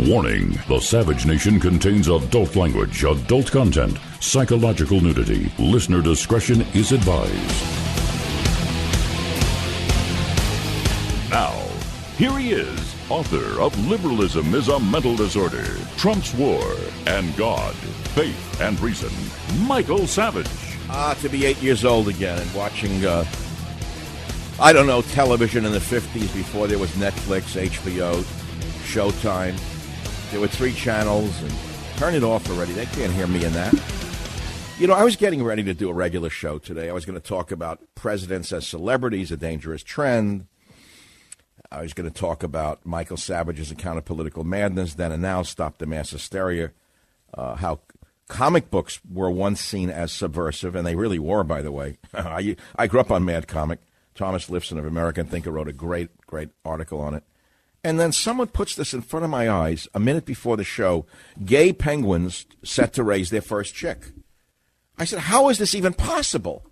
Warning, the Savage Nation contains adult language, adult content, psychological nudity. Listener discretion is advised. Now, here he is, author of Liberalism is a Mental Disorder, Trump's War, and God, Faith, and Reason, Michael Savage. To be 8 years old again and watching, television in the 50s before there was Netflix, HBO, Showtime. There were 3 channels, and turn it off already. They can't hear me in that. You know, I was getting ready to do a regular show today. I was going to talk about presidents as celebrities, a dangerous trend. I was going to talk about Michael Savage's account of political madness, then and now, Stop the Mass Hysteria, how comic books were once seen as subversive, and they really were, by the way. I grew up on Mad Comic. Thomas Lifson of American Thinker wrote a great article on it. And then someone puts this in front of my eyes a minute before the show, gay penguins set to raise their first chick. I said, how is this even possible?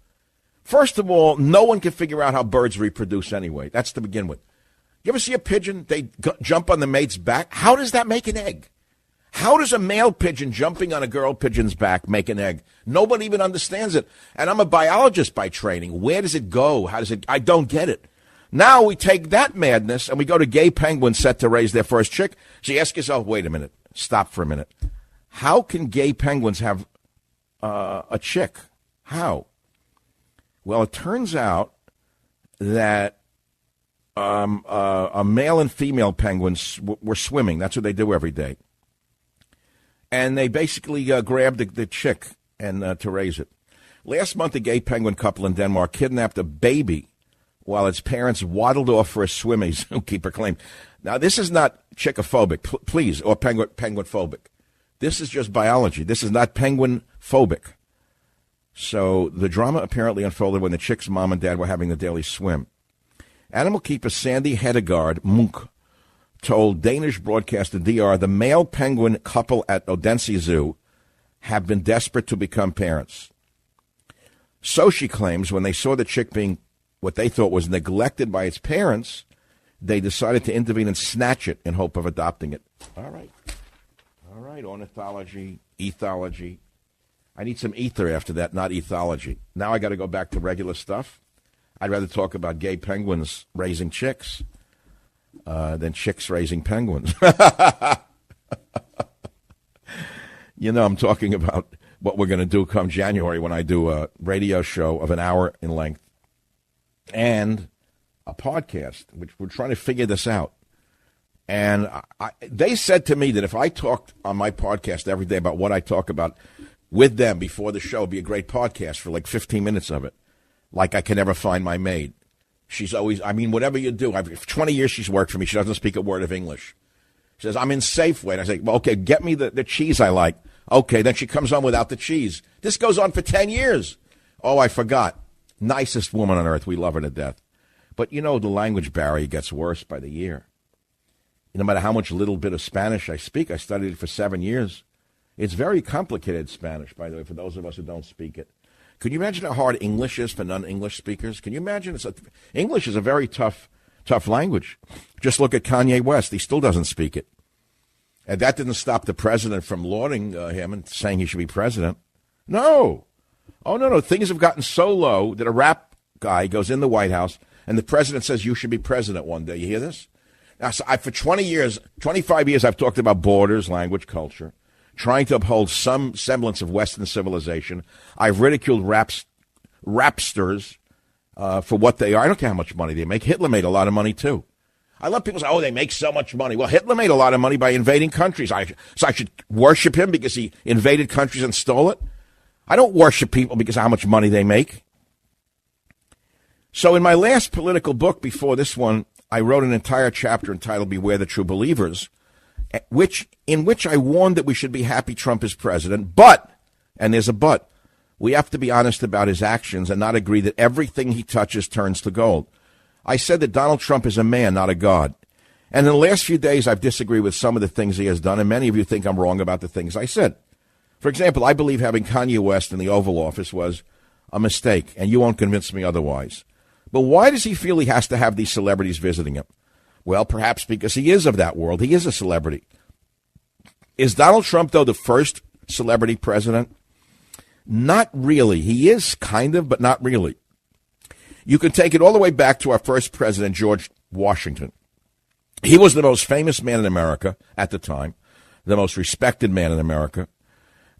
First of all, no one can figure out how birds reproduce anyway. That's to begin with. You ever see a pigeon? They jump on the mate's back. How does that make an egg? How does a male pigeon jumping on a girl pigeon's back make an egg? Nobody even understands it. And I'm a biologist by training. Where does it go? I don't get it. Now we take that madness and we go to gay penguins set to raise their first chick. So you ask yourself, wait a minute, stop for a minute. How can gay penguins have a chick? How? Well, it turns out that a male and female penguins were swimming. That's what they do every day. And they basically grabbed the chick and to raise it. Last month, a gay penguin couple in Denmark kidnapped a baby while its parents waddled off for a swim, a zookeeper claimed. Now, this is not chickophobic, please, or penguin-phobic. This is just biology. This is not penguin-phobic. So the drama apparently unfolded when the chick's mom and dad were having the daily swim. Animal keeper Sandy Hedegaard Munch told Danish broadcaster DR the male penguin couple at Odense Zoo have been desperate to become parents. So she claims when they saw the chick being what they thought was neglected by its parents, they decided to intervene and snatch it in hope of adopting it. All right, ornithology, ethology. I need some ether after that, not ethology. Now I got to go back to regular stuff. I'd rather talk about gay penguins raising chicks than chicks raising penguins. You know, I'm talking about what we're going to do come January when I do a radio show of an hour in length and a podcast, which we're trying to figure this out. And they said to me that if I talked on my podcast every day about what I talk about with them before the show, it'd be a great podcast for like 15 minutes of it. Like I can never find my maid. She's always, whatever you do. For 20 years she's worked for me. She doesn't speak a word of English. She says, I'm in Safeway. And I say, well, okay, get me the cheese I like. Okay, then she comes on without the cheese. This goes on for 10 years. Oh, I forgot. Nicest woman on earth. We love her to death. But, you know, the language barrier gets worse by the year. No matter how much little bit of Spanish I speak, I studied it for 7 years. It's very complicated Spanish, by the way, for those of us who don't speak it. Could you imagine how hard English is for non-English speakers? Can you imagine? English is a very tough language. Just look at Kanye West. He still doesn't speak it. And that didn't stop the president from lauding him and saying he should be president. No. Oh, no. Things have gotten so low that a rap guy goes in the White House and the president says you should be president one day. You hear this? Now, so for 25 years, I've talked about borders, language, culture, trying to uphold some semblance of Western civilization. I've ridiculed rapsters for what they are. I don't care how much money they make. Hitler made a lot of money, too. I love people say, oh, they make so much money. Well, Hitler made a lot of money by invading countries. So I should worship him because he invaded countries and stole it? I don't worship people because of how much money they make. So in my last political book before this one, I wrote an entire chapter entitled Beware the True Believers, in which I warned that we should be happy Trump is president, but, and there's a but, we have to be honest about his actions and not agree that everything he touches turns to gold. I said that Donald Trump is a man, not a god. And in the last few days, I've disagreed with some of the things he has done, and many of you think I'm wrong about the things I said. For example, I believe having Kanye West in the Oval Office was a mistake, and you won't convince me otherwise. But why does he feel he has to have these celebrities visiting him? Well, perhaps because he is of that world. He is a celebrity. Is Donald Trump, though, the first celebrity president? Not really. He is kind of, but not really. You can take it all the way back to our first president, George Washington. He was the most famous man in America at the time, the most respected man in America.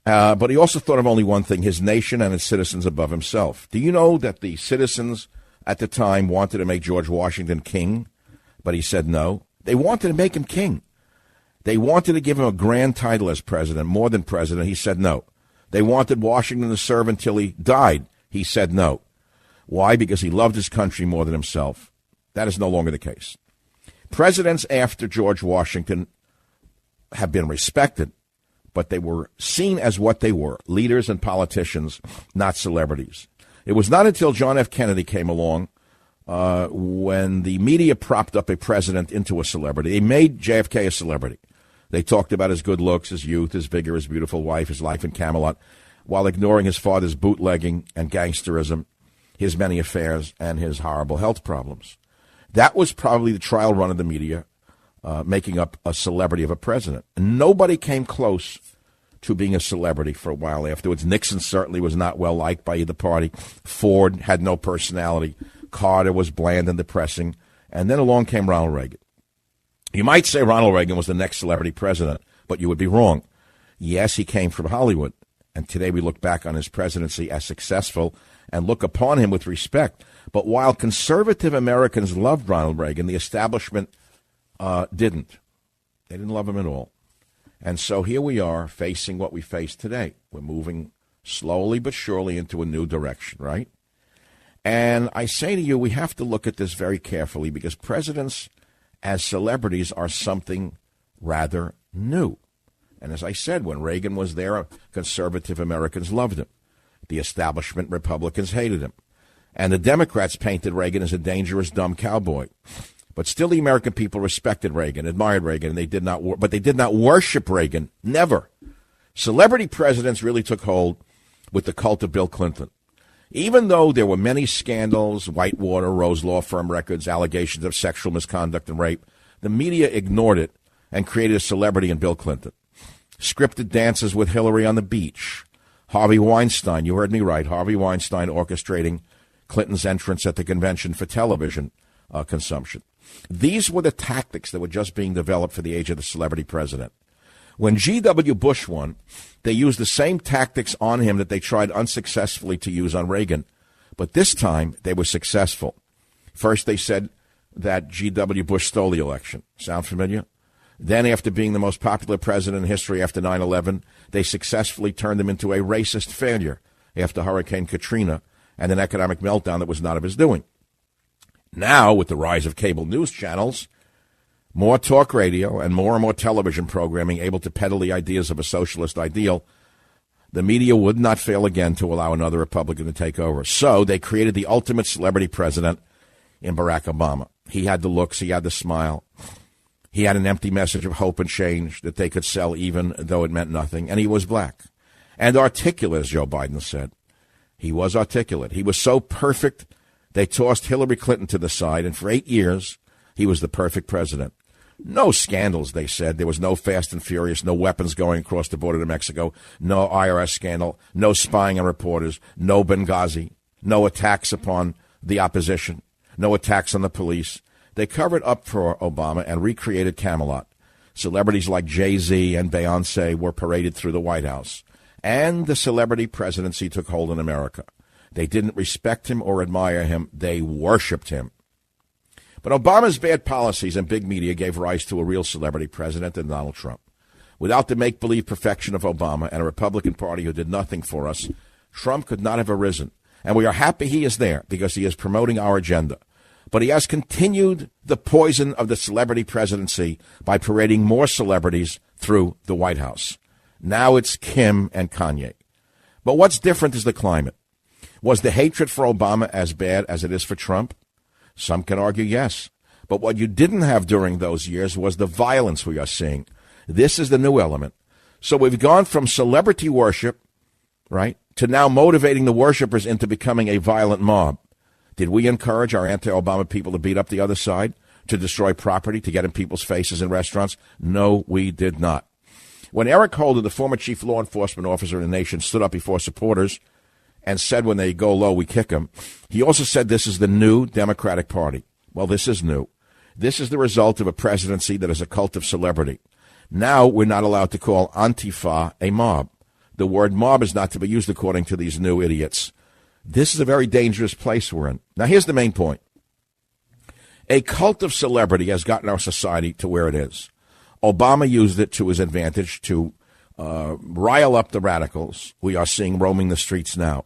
But he also thought of only one thing, his nation and its citizens above himself. Do you know that the citizens at the time wanted to make George Washington king, but he said no? They wanted to make him king. They wanted to give him a grand title as president, more than president. He said no. They wanted Washington to serve until he died. He said no. Why? Because he loved his country more than himself. That is no longer the case. Presidents after George Washington have been respected, but they were seen as what they were, leaders and politicians, not celebrities. It was not until John F. Kennedy came along when the media propped up a president into a celebrity. They made JFK a celebrity. They talked about his good looks, his youth, his vigor, his beautiful wife, his life in Camelot, while ignoring his father's bootlegging and gangsterism, his many affairs, and his horrible health problems. That was probably the trial run of the media, making up a celebrity of a president. And nobody came close to being a celebrity for a while afterwards. Nixon certainly was not well liked by either party. Ford had no personality. Carter was bland and depressing. And then along came Ronald Reagan. You might say Ronald Reagan was the next celebrity president, but you would be wrong. Yes, he came from Hollywood, and today we look back on his presidency as successful and look upon him with respect. But while conservative Americans loved Ronald Reagan, the establishment didn't. They didn't love him at all. And so here we are facing what we face today. We're moving slowly but surely into a new direction, right? And I say to you, we have to look at this very carefully because presidents as celebrities are something rather new. And as I said, when Reagan was there, conservative Americans loved him. The establishment Republicans hated him. And the Democrats painted Reagan as a dangerous, dumb cowboy. But still the American people respected Reagan, admired Reagan, and they did not worship Reagan. Never. Celebrity presidents really took hold with the cult of Bill Clinton. Even though there were many scandals, Whitewater, Rose Law Firm records, allegations of sexual misconduct and rape, the media ignored it and created a celebrity in Bill Clinton. Scripted dances with Hillary on the beach. Harvey Weinstein, you heard me right, Harvey Weinstein orchestrating Clinton's entrance at the convention for television consumption. These were the tactics that were just being developed for the age of the celebrity president. When G.W. Bush won, they used the same tactics on him that they tried unsuccessfully to use on Reagan. But this time, they were successful. First, they said that G.W. Bush stole the election. Sound familiar? Then, after being the most popular president in history after 9/11, they successfully turned him into a racist failure after Hurricane Katrina and an economic meltdown that was not of his doing. Now, with the rise of cable news channels, more talk radio, and more television programming able to peddle the ideas of a socialist ideal, the media would not fail again to allow another Republican to take over. So they created the ultimate celebrity president in Barack Obama. He had the looks, he had the smile. He had an empty message of hope and change that they could sell even though it meant nothing. And he was black. And articulate, as Joe Biden said. He was articulate. He was so perfect, they tossed Hillary Clinton to the side, and for 8 years, he was the perfect president. No scandals, they said. There was no Fast and Furious, no weapons going across the border to Mexico, no IRS scandal, no spying on reporters, no Benghazi, no attacks upon the opposition, no attacks on the police. They covered up for Obama and recreated Camelot. Celebrities like Jay-Z and Beyonce were paraded through the White House. And the celebrity presidency took hold in America. They didn't respect him or admire him. They worshipped him. But Obama's bad policies and big media gave rise to a real celebrity president in Donald Trump. Without the make-believe perfection of Obama and a Republican Party who did nothing for us, Trump could not have arisen. And we are happy he is there because he is promoting our agenda. But he has continued the poison of the celebrity presidency by parading more celebrities through the White House. Now it's Kim and Kanye. But what's different is the climate. Was the hatred for Obama as bad as it is for Trump? Some can argue yes. But what you didn't have during those years was the violence we are seeing. This is the new element. So we've gone from celebrity worship, right, to now motivating the worshipers into becoming a violent mob. Did we encourage our anti-Obama people to beat up the other side, to destroy property, to get in people's faces in restaurants? No, we did not. When Eric Holder, the former chief law enforcement officer in the nation, stood up before supporters and said when they go low, we kick them, he also said this is the new Democratic Party. Well, this is new. This is the result of a presidency that is a cult of celebrity. Now we're not allowed to call Antifa a mob. The word mob is not to be used according to these new idiots. This is a very dangerous place we're in. Now, here's the main point. A cult of celebrity has gotten our society to where it is. Obama used it to his advantage to rile up the radicals we are seeing roaming the streets now.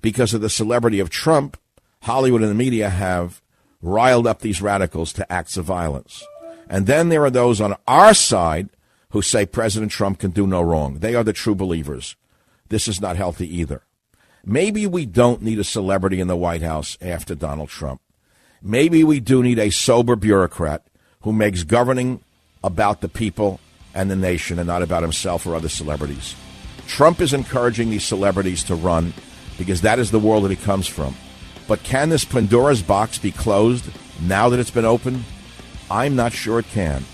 Because of the celebrity of Trump, Hollywood and the media have riled up these radicals to acts of violence. And then there are those on our side who say President Trump can do no wrong. They are the true believers. This is not healthy either. Maybe we don't need a celebrity in the White House after Donald Trump. Maybe we do need a sober bureaucrat who makes governing about the people and the nation and not about himself or other celebrities. Trump is encouraging these celebrities to run because that is the world that he comes from. But can this Pandora's box be closed now that it's been opened? I'm not sure it can.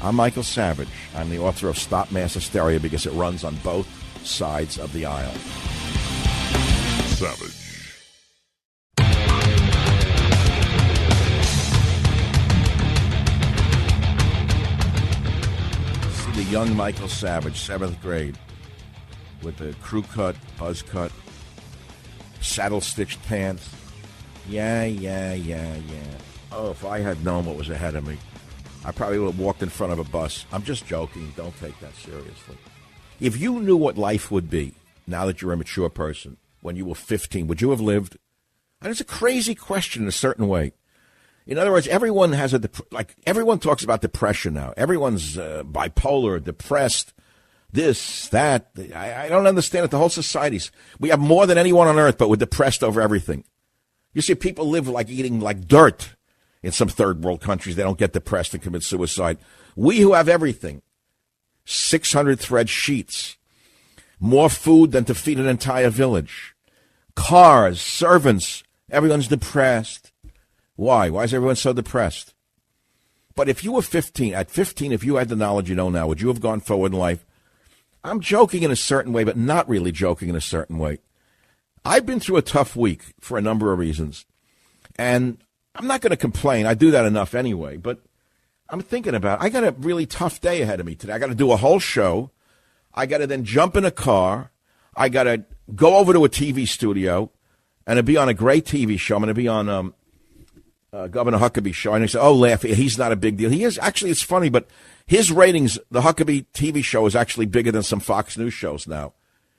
I'm Michael Savage. I'm the author of Stop Mass Hysteria because it runs on both sides of the aisle. Savage. See the young Michael Savage, 7th grade, with the crew cut, buzz cut, saddle-stitched pants. Yeah. Oh, if I had known what was ahead of me, I probably would have walked in front of a bus. I'm just joking. Don't take that seriously. If you knew what life would be now that you're a mature person when you were 15, would you have lived? And it's a crazy question in a certain way. In other words, everyone has everyone talks about depression now. Everyone's bipolar, depressed, this, that. I don't understand it. The whole society's. We have more than anyone on earth, but we're depressed over everything. You see, people live like eating like dirt in some third world countries. They don't get depressed and commit suicide. We who have everything, 600 thread sheets, more food than to feed an entire village, cars, servants, everyone's depressed. Why? Why is everyone so depressed? But if you were 15, at 15, if you had the knowledge you know now, would you have gone forward in life? I'm joking in a certain way, but not really joking in a certain way. I've been through a tough week for a number of reasons. And I'm not going to complain. I do that enough anyway. But I'm thinking about I got a really tough day ahead of me today. I got to do a whole show. I got to then jump in a car. I got to go over to a TV studio and to be on a great TV show. I'm going to be on Governor Huckabee's show. And they say, oh, laugh. He's not a big deal. He is. Actually, it's funny, but his ratings, the Huckabee TV show, is actually bigger than some Fox News shows now.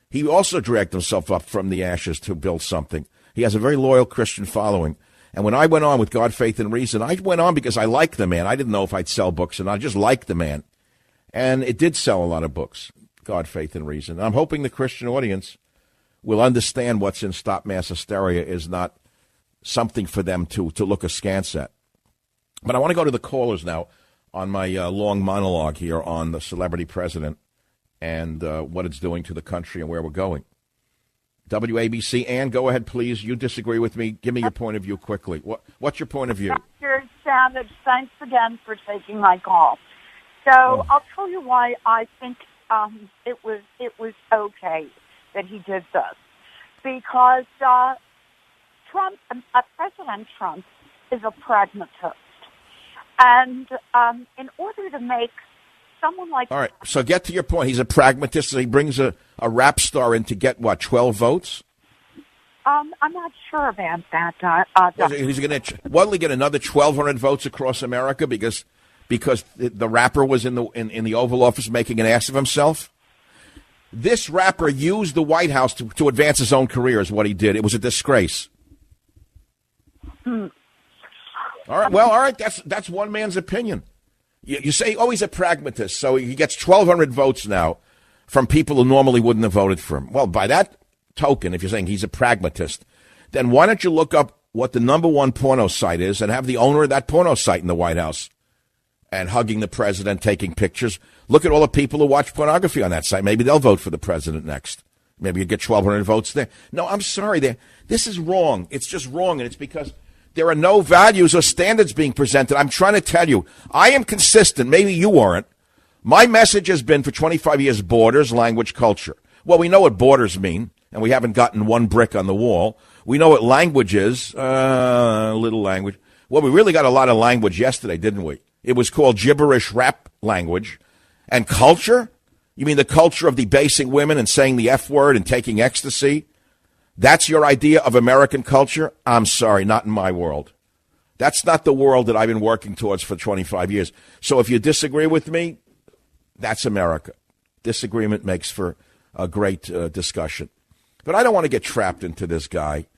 He also dragged himself up from the ashes to build something. He has a very loyal Christian following. And when I went on with God, Faith, and Reason, I went on because I liked the man. I didn't know if I'd sell books, and I just liked the man. And it did sell a lot of books, God, Faith, and Reason. And I'm hoping the Christian audience will understand what's in Stop Mass Hysteria is not something for them to look askance at. But I want to go to the callers now on my long monologue here on the celebrity president and what it's doing to the country and where we're going. WABC, Ann, go ahead, please. You disagree with me. Give me your point of view quickly. What's your point of view? Dr. Savage, thanks again for taking my call. So I'll tell you why I think it was okay that he did this. Because President Trump is a pragmatist. And in order to make someone like... All right, so get to your point. He's a pragmatist. So he brings a rap star in to get, 12 votes? I'm not sure about that. He's going to... What'll he get, another 1,200 votes across America because the rapper was in the Oval Office making an ass of himself? This rapper used the White House to advance his own career is what he did. It was a disgrace. All right. That's one man's opinion. You say, he's a pragmatist, so he gets 1,200 votes now from people who normally wouldn't have voted for him. Well, by that token, if you're saying he's a pragmatist, then why don't you look up what the number one porno site is and have the owner of that porno site in the White House and hugging the president, taking pictures. Look at all the people who watch pornography on that site. Maybe they'll vote for the president next. Maybe you get 1,200 votes there. No, I'm sorry. This is wrong. It's just wrong, and it's because there are no values or standards being presented. I'm trying to tell you, I am consistent. Maybe you aren't. My message has been for 25 years, borders, language, culture. Well, we know what borders mean, and we haven't gotten one brick on the wall. We know what language is, little language. Well, we really got a lot of language yesterday, didn't we? It was called gibberish rap language. And culture? You mean the culture of debasing women and saying the F word and taking ecstasy? That's your idea of American culture? I'm sorry, not in my world. That's not the world that I've been working towards for 25 years. So if you disagree with me, that's America. Disagreement makes for a great discussion. But I don't want to get trapped into this guy,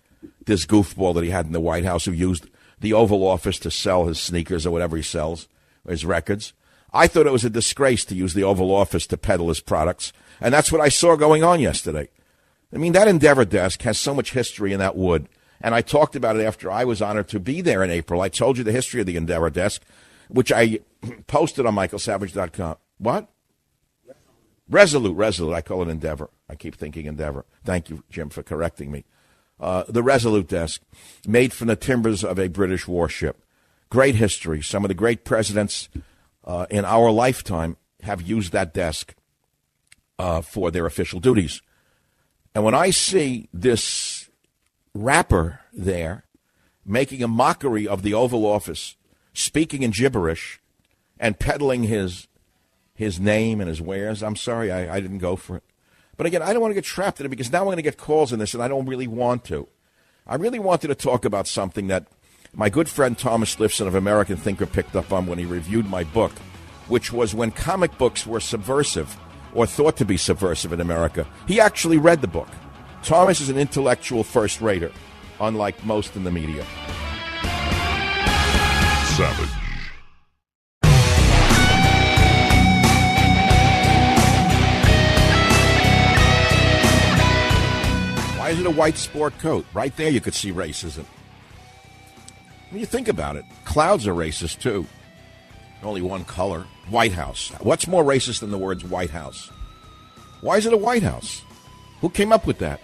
this goofball that he had in the White House who used the Oval Office to sell his sneakers or whatever he sells, or his records. I thought it was a disgrace to use the Oval Office to peddle his products, and that's what I saw going on yesterday. I mean, that Endeavor desk has so much history in that wood, and I talked about it after I was honored to be there in April. I told you the history of the Endeavor desk, which I posted on michaelsavage.com. What? Resolute. I call it Endeavor. I keep thinking Endeavor. Thank you, Jim, for correcting me. The Resolute desk, made from the timbers of a British warship. Great history. Some of the great presidents in our lifetime have used that desk for their official duties. And when I see this rapper there making a mockery of the Oval Office, speaking in gibberish, and peddling his name and his wares, I'm sorry, I didn't go for it. But again, I don't want to get trapped in it because now I'm going to get calls on this, and I don't really want to. I really wanted to talk about something that my good friend Thomas Lifson of American Thinker picked up on when he reviewed my book, which was when comic books were subversive or thought to be subversive in America. He actually read the book. Thomas is an intellectual first-rater, unlike most in the media. Savage. Why is it a white sport coat? Right there you could see racism. When you think about it, clouds are racist too. Only one color. White House. What's more racist than the words White House? Why is it a White House? Who came up with that?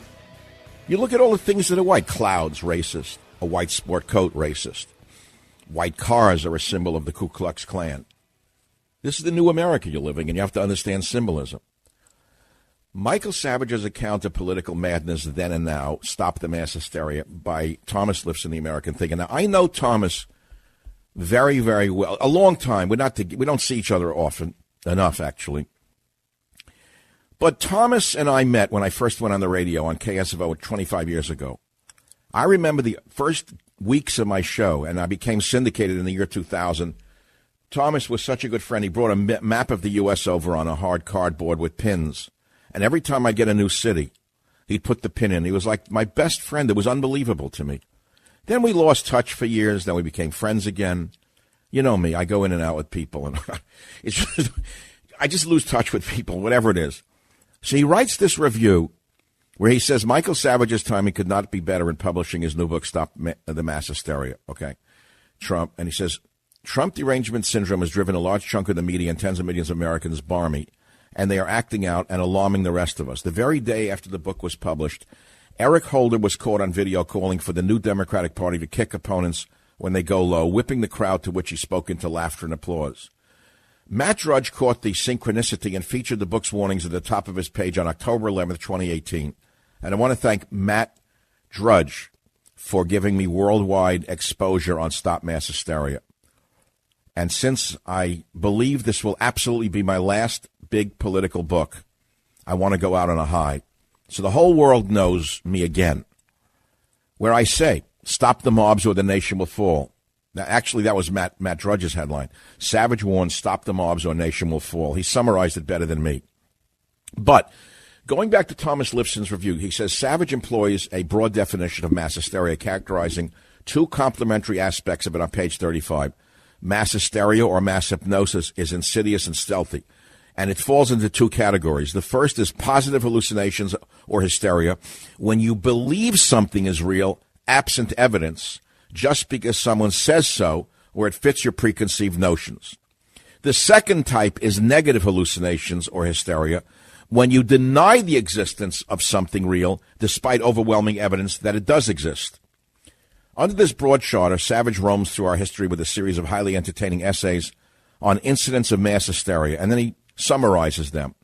You look at all the things that are white. Clouds, racist. A white sport coat, racist. White cars are a symbol of the Ku Klux Klan. This is the new America you're living in. You have to understand symbolism. Michael Savage's account of political madness then and now, Stop the Mass Hysteria, by Thomas Lifson, the American Thinker. Now, I know Thomas very, very well. A long time. We don't see each other often enough, actually. But Thomas and I met when I first went on the radio on KSFO 25 years ago. I remember the first weeks of my show, and I became syndicated in the year 2000. Thomas was such a good friend. He brought a map of the U.S. over on a hard cardboard with pins. And every time I'd get a new city, he'd put the pin in. He was like my best friend. It was unbelievable to me. Then we lost touch for years. Then we became friends again. You know me. I go in and out with people. And I just lose touch with people, whatever it is. So he writes this review where he says Michael Savage's timing could not be better in publishing his new book, Stop the Mass Hysteria. Okay. Trump. And he says, Trump derangement syndrome has driven a large chunk of the media and tens of millions of Americans barmy, and they are acting out and alarming the rest of us. The very day after the book was published, Eric Holder was caught on video calling for the new Democratic Party to kick opponents when they go low, whipping the crowd to which he spoke into laughter and applause. Matt Drudge caught the synchronicity and featured the book's warnings at the top of his page on October 11th, 2018. And I want to thank Matt Drudge for giving me worldwide exposure on Stop Mass Hysteria. And since I believe this will absolutely be my last big political book, I want to go out on a high. So the whole world knows me again. Where I say, stop the mobs or the nation will fall. Now, actually, that was Matt Drudge's headline. Savage warns, stop the mobs or nation will fall. He summarized it better than me. But going back to Thomas Lifson's review, he says Savage employs a broad definition of mass hysteria, characterizing two complementary aspects of it on page 35. Mass hysteria or mass hypnosis is insidious and stealthy, and it falls into two categories. The first is positive hallucinations or hysteria, when you believe something is real, absent evidence, just because someone says so or it fits your preconceived notions. The second type is negative hallucinations or hysteria, when you deny the existence of something real despite overwhelming evidence that it does exist. Under this broad charter, Savage roams through our history with a series of highly entertaining essays on incidents of mass hysteria, and then he summarizes them.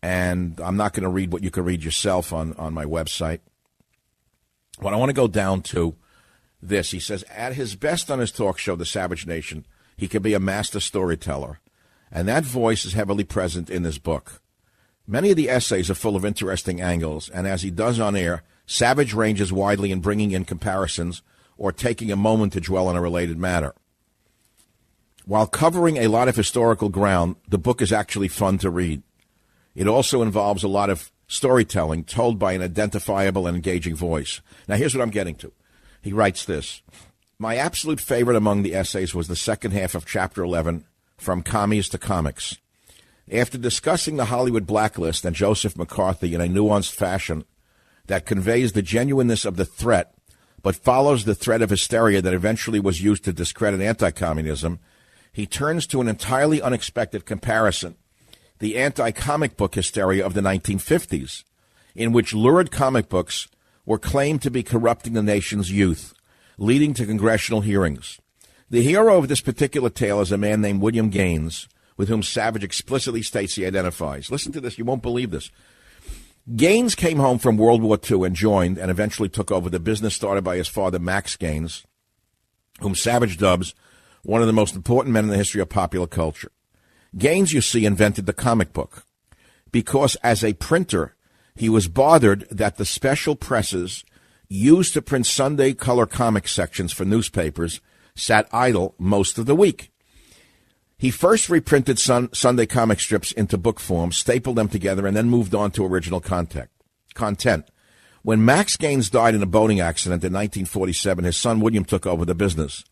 And I'm not going to read what you can read yourself on my website. But I want to go down to this. He says, at his best on his talk show, The Savage Nation, he can be a master storyteller. And that voice is heavily present in this book. Many of the essays are full of interesting angles, and as he does on air, Savage ranges widely in bringing in comparisons or taking a moment to dwell on a related matter. While covering a lot of historical ground, the book is actually fun to read. It also involves a lot of storytelling told by an identifiable and engaging voice. Now, here's what I'm getting to. He writes this. My absolute favorite among the essays was the second half of Chapter 11, From Commies to Comics. After discussing the Hollywood blacklist and Joseph McCarthy in a nuanced fashion that conveys the genuineness of the threat, but follows the thread of hysteria that eventually was used to discredit anti-communism, he turns to an entirely unexpected comparison, the anti-comic book hysteria of the 1950s, in which lurid comic books were claimed to be corrupting the nation's youth, leading to congressional hearings. The hero of this particular tale is a man named William Gaines, with whom Savage explicitly states he identifies. Listen to this. You won't believe this. Gaines came home from World War II and joined and eventually took over the business started by his father, Max Gaines, whom Savage dubs one of the most important men in the history of popular culture. Gaines, you see, invented the comic book because as a printer, he was bothered that the special presses used to print Sunday color comic sections for newspapers sat idle most of the week. He first reprinted Sunday comic strips into book form, stapled them together, and then moved on to original content. When Max Gaines died in a boating accident in 1947, his son William took over the business.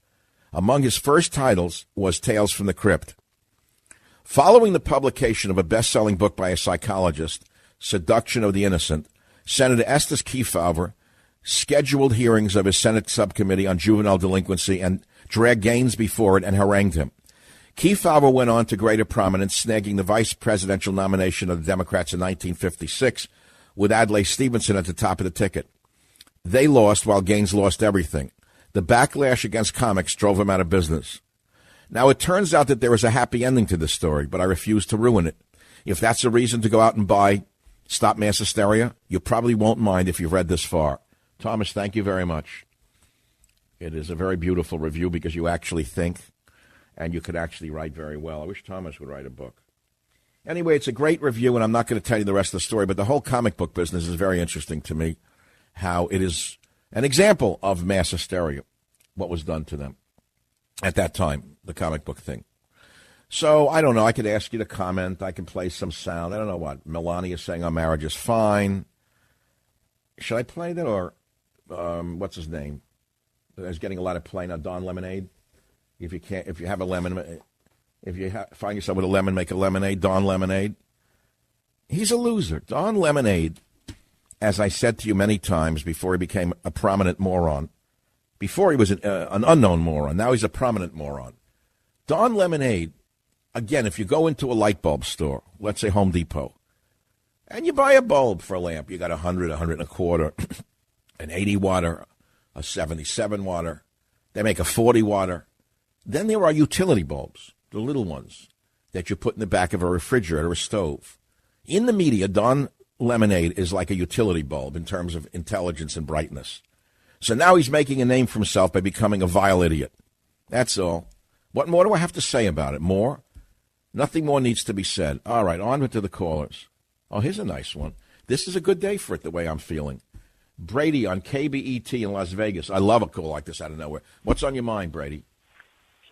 Among his first titles was Tales from the Crypt. Following the publication of a best-selling book by a psychologist, Seduction of the Innocent, Senator Estes Kefauver scheduled hearings of his Senate subcommittee on juvenile delinquency and dragged Gaines before it and harangued him. Kefauver went on to greater prominence, snagging the vice presidential nomination of the Democrats in 1956, with Adlai Stevenson at the top of the ticket. They lost while Gaines lost everything. The backlash against comics drove him out of business. Now, it turns out that there is a happy ending to this story, but I refuse to ruin it. If that's a reason to go out and buy Stop Mass Hysteria, you probably won't mind if you've read this far. Thomas, thank you very much. It is a very beautiful review because you actually think and you could actually write very well. I wish Thomas would write a book. Anyway, it's a great review, and I'm not going to tell you the rest of the story, but the whole comic book business is very interesting to me, how it is an example of mass hysteria, what was done to them at that time, the comic book thing. So, I don't know. I could ask you to comment. I can play some sound. I don't know what. Melania saying our marriage is fine. Should I play that, or what's his name? He's getting a lot of play now, Don Lemonade. If you have a lemon, if you find yourself with a lemon, make a lemonade. Don Lemonade. He's a loser. Don Lemonade, as I said to you many times before he became a prominent moron, before he was an unknown moron, now he's a prominent moron. Don Lemonade, again, if you go into a light bulb store, let's say Home Depot, and you buy a bulb for a lamp, you got 100, 125, an 80-watter, a 77-watter. They make a 40-watter. Then there are utility bulbs, the little ones that you put in the back of a refrigerator or a stove. In the media, Don Lemonade is like a utility bulb in terms of intelligence and brightness. So now he's making a name for himself by becoming a vile idiot. That's all. What more do I have to say about it? More? Nothing more needs to be said. All right, on to the callers. Oh, here's a nice one. This is a good day for it, the way I'm feeling. Brady on KBET in Las Vegas. I love a call like this out of nowhere. What's on your mind, Brady?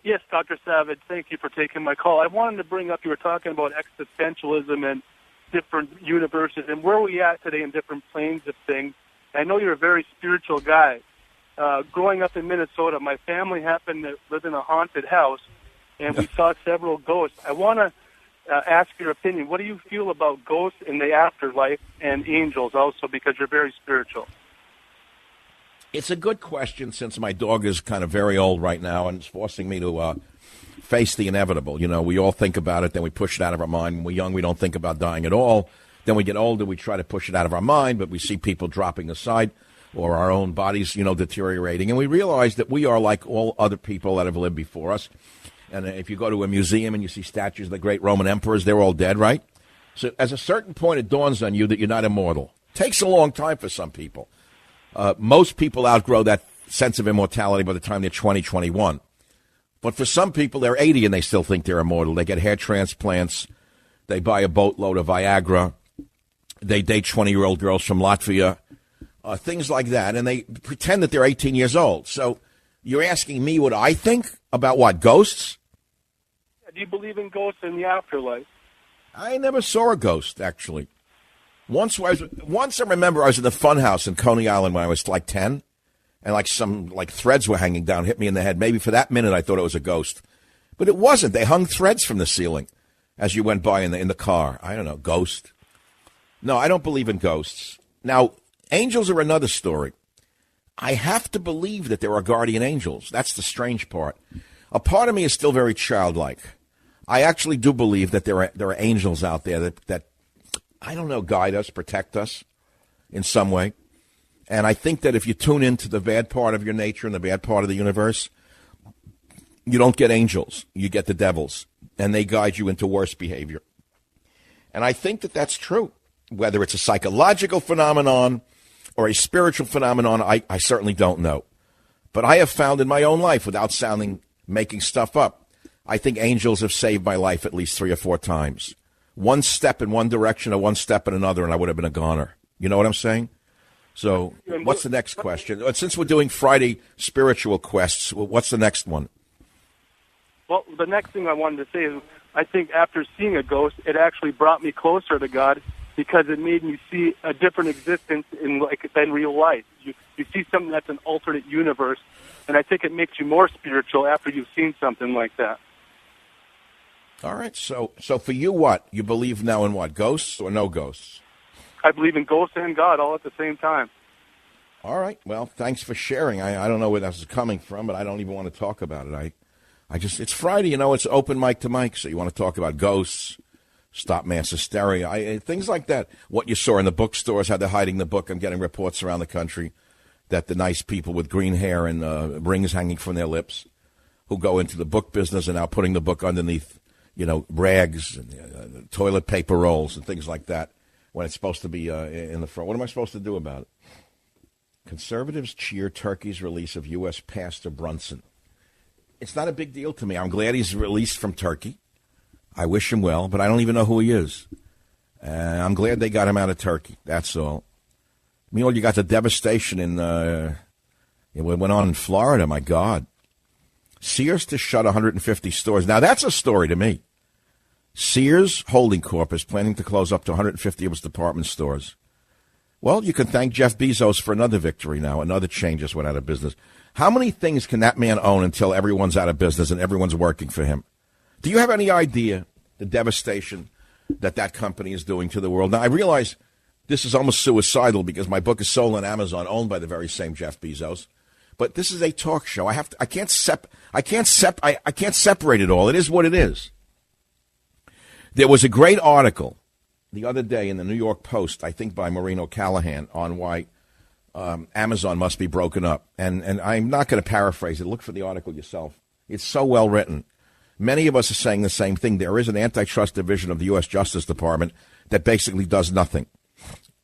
Yes, Dr. Savage, thank you for taking my call. I wanted to bring up, you were talking about existentialism and different universes and where we at today in different planes of things. I know you're a very spiritual guy. Growing up in Minnesota, my family happened to live in a haunted house, and we saw several ghosts. I want to ask your opinion. What do you feel about ghosts in the afterlife and angels also, because you're very spiritual? It's a good question, since my dog is kind of very old right now and it's forcing me to face the inevitable. You know, we all think about it, then we push it out of our mind. When we're young, we don't think about dying at all. Then we get older, we try to push it out of our mind, but we see people dropping aside or our own bodies, deteriorating. And we realize that we are like all other people that have lived before us. And if you go to a museum and you see statues of the great Roman emperors, they're all dead, right? So at a certain point, it dawns on you that you're not immortal. Takes a long time for some people. Most people outgrow that sense of immortality by the time they're 20, 21. But for some people, they're 80 and they still think they're immortal. They get hair transplants. They buy a boatload of Viagra. They date 20-year-old girls from Latvia. Things like that. And they pretend that they're 18 years old. So you're asking me what I think about what, ghosts? Do you believe in ghosts in the afterlife? I never saw a ghost, actually. Once I remember I was in the Funhouse in Coney Island when I was like 10, and some threads were hanging down, hit me in the head. Maybe for that minute I thought it was a ghost. But it wasn't. They hung threads from the ceiling as you went by in the car. I don't know, ghost. No, I don't believe in ghosts. Now, angels are another story. I have to believe that there are guardian angels. That's the strange part. A part of me is still very childlike. I actually do believe that there are angels out there that I don't know, guide us, protect us in some way. And I think that if you tune into the bad part of your nature and the bad part of the universe, you don't get angels. You get the devils, and they guide you into worse behavior. And I think that that's true. Whether it's a psychological phenomenon or a spiritual phenomenon, I certainly don't know. But I have found in my own life, without making stuff up, I think angels have saved my life at least 3 or 4 times. One step in one direction or one step in another, and I would have been a goner. You know what I'm saying? So what's the next question? Since we're doing Friday spiritual quests, what's the next one? Well, the next thing I wanted to say is I think after seeing a ghost, it actually brought me closer to God because it made me see a different existence than real life. You see something that's an alternate universe, and I think it makes you more spiritual after you've seen something like that. All right. So for you, what? You believe now in what? Ghosts or no ghosts? I believe in ghosts and God all at the same time. All right. Well, thanks for sharing. I don't know where this is coming from, but I don't even want to talk about it. It's Friday, it's open mic to Mike, so you want to talk about ghosts, stop mass hysteria, things like that. What you saw in the bookstores, how they're hiding the book. I'm getting reports around the country that the nice people with green hair and rings hanging from their lips who go into the book business are now putting the book underneath rags and toilet paper rolls and things like that when it's supposed to be in the front. What am I supposed to do about it? Conservatives cheer Turkey's release of U.S. Pastor Brunson. It's not a big deal to me. I'm glad he's released from Turkey. I wish him well, but I don't even know who he is. I'm glad they got him out of Turkey. That's all. Meanwhile, you got the devastation it went on in Florida, my God. Sears to shut 150 stores. Now, that's a story to me. Sears Holding Corp. is planning to close up to 150 of its department stores. Well, you can thank Jeff Bezos for another victory now. Another chain just went out of business. How many things can that man own until everyone's out of business and everyone's working for him? Do you have any idea the devastation that company is doing to the world? Now, I realize this is almost suicidal because my book is sold on Amazon, owned by the very same Jeff Bezos. But this is a talk show. I can't separate it all. It is what it is. There was a great article the other day in the New York Post, I think by Maureen O'Callaghan, on why Amazon must be broken up. And I'm not going to paraphrase it. Look for the article yourself. It's so well written. Many of us are saying the same thing. There is an antitrust division of the U.S. Justice Department that basically does nothing.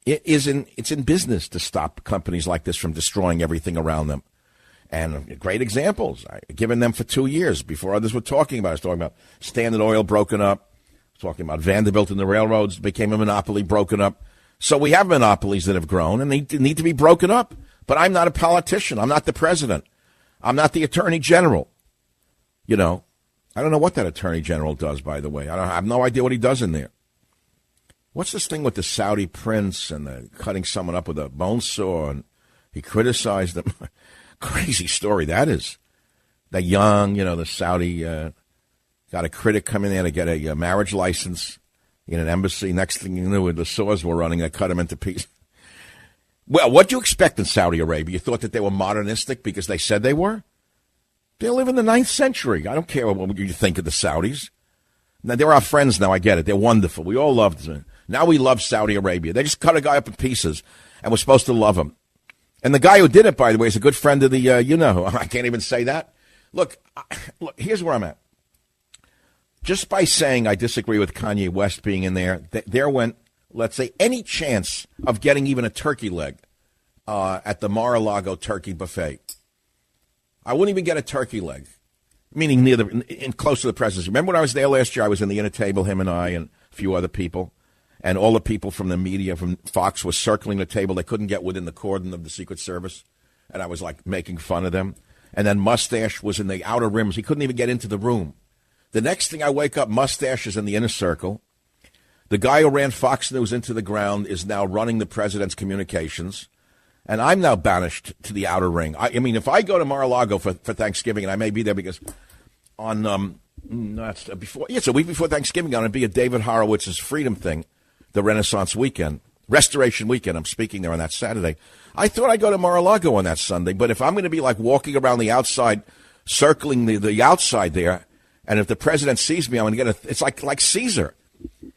It's in business to stop companies like this from destroying everything around them. And great examples. I've given them for 2 years before others were talking about it. I was talking about Standard Oil broken up. I was talking about Vanderbilt and the railroads became a monopoly, broken up. So we have monopolies that have grown, and they need to be broken up. But I'm not a politician. I'm not the president. I'm not the attorney general. I don't know what that attorney general does, by the way. I have no idea what he does in there. What's this thing with the Saudi prince and cutting someone up with a bone saw? And he criticized them. Crazy story that is. That young, the Saudi got a critic come in there to get a marriage license in an embassy. Next thing you knew, the saws were running. They cut him into pieces. Well, what do you expect in Saudi Arabia? You thought that they were modernistic because they said they were? They live in the 9th century. I don't care what you think of the Saudis. Now, they're our friends now. I get it. They're wonderful. We all loved them. Now we love Saudi Arabia. They just cut a guy up in pieces, and we're supposed to love him. And the guy who did it, by the way, is a good friend of the, I can't even say that. Look, here's where I'm at. Just by saying I disagree with Kanye West being in there, there went, let's say, any chance of getting even a turkey leg at the Mar-a-Lago turkey buffet. I wouldn't even get a turkey leg, meaning close to the presidency. Remember when I was there last year, I was in the inner table, him and I and a few other people, and all the people from the media, from Fox, were circling the table. They couldn't get within the cordon of the Secret Service, and I was, like, making fun of them. And then Mustache was in the outer rims. He couldn't even get into the room. The next thing I wake up, Mustache is in the inner circle. The guy who ran Fox News into the ground is now running the president's communications. And I'm now banished to the outer ring. I mean, if I go to Mar-a-Lago for Thanksgiving, and I may be there because on it's a week before Thanksgiving, I'm going to be at David Horowitz's Freedom thing, the Renaissance weekend, Restoration weekend. I'm speaking there on that Saturday. I thought I'd go to Mar-a-Lago on that Sunday, but if I'm going to be like walking around the outside, circling the outside there, and if the president sees me, I'm going to get it's like Caesar.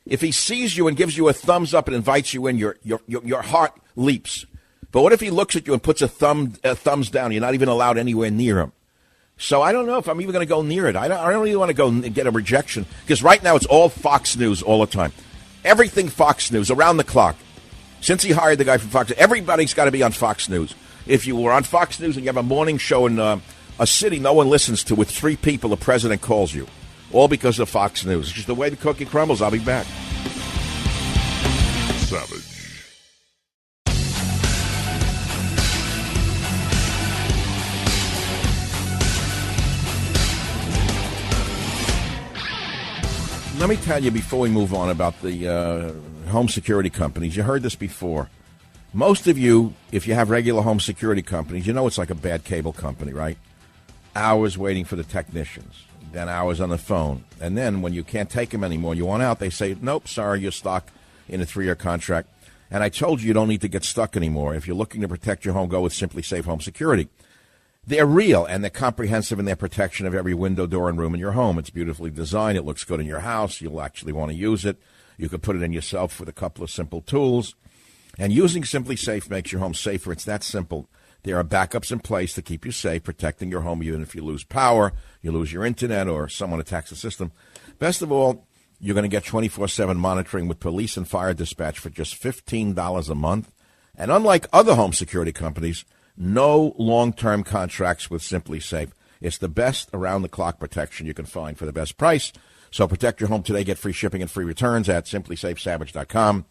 If he sees you and gives you a thumbs up and invites you in, your heart leaps. But what if he looks at you and puts a thumbs down? You're not even allowed anywhere near him. So I don't know if I'm even going to go near it. I don't really want to go and get a rejection, because right now it's all Fox News all the time. Everything Fox News, around the clock. Since he hired the guy from Fox, everybody's got to be on Fox News. If you were on Fox News and you have a morning show in a city no one listens to with 3 people, the president calls you. All because of Fox News. It's just the way the cookie crumbles. I'll be back. Savage. Let me tell you before we move on about the home security companies. You heard this before. Most of you, if you have regular home security companies, you know it's like a bad cable company, right? Hours waiting for the technicians, then hours on the phone. And then when you can't take them anymore, you want out, they say, nope, sorry, you're stuck in a 3-year contract. And I told you don't need to get stuck anymore. If you're looking to protect your home, go with Simply Safe Home Security. They're real, and they're comprehensive in their protection of every window, door, and room in your home. It's beautifully designed. It looks good in your house. You'll actually want to use it. You could put it in yourself with a couple of simple tools. And using Simply Safe makes your home safer. It's that simple. There are backups in place to keep you safe, protecting your home even if you lose power, you lose your internet, or someone attacks the system. Best of all, you're going to get 24/7 monitoring with police and fire dispatch for just $15 a month. And unlike other home security companies, no long-term contracts with Simply Safe. It's the best around-the-clock protection you can find for the best price. So protect your home today. Get free shipping and free returns at simplysafesavage.com.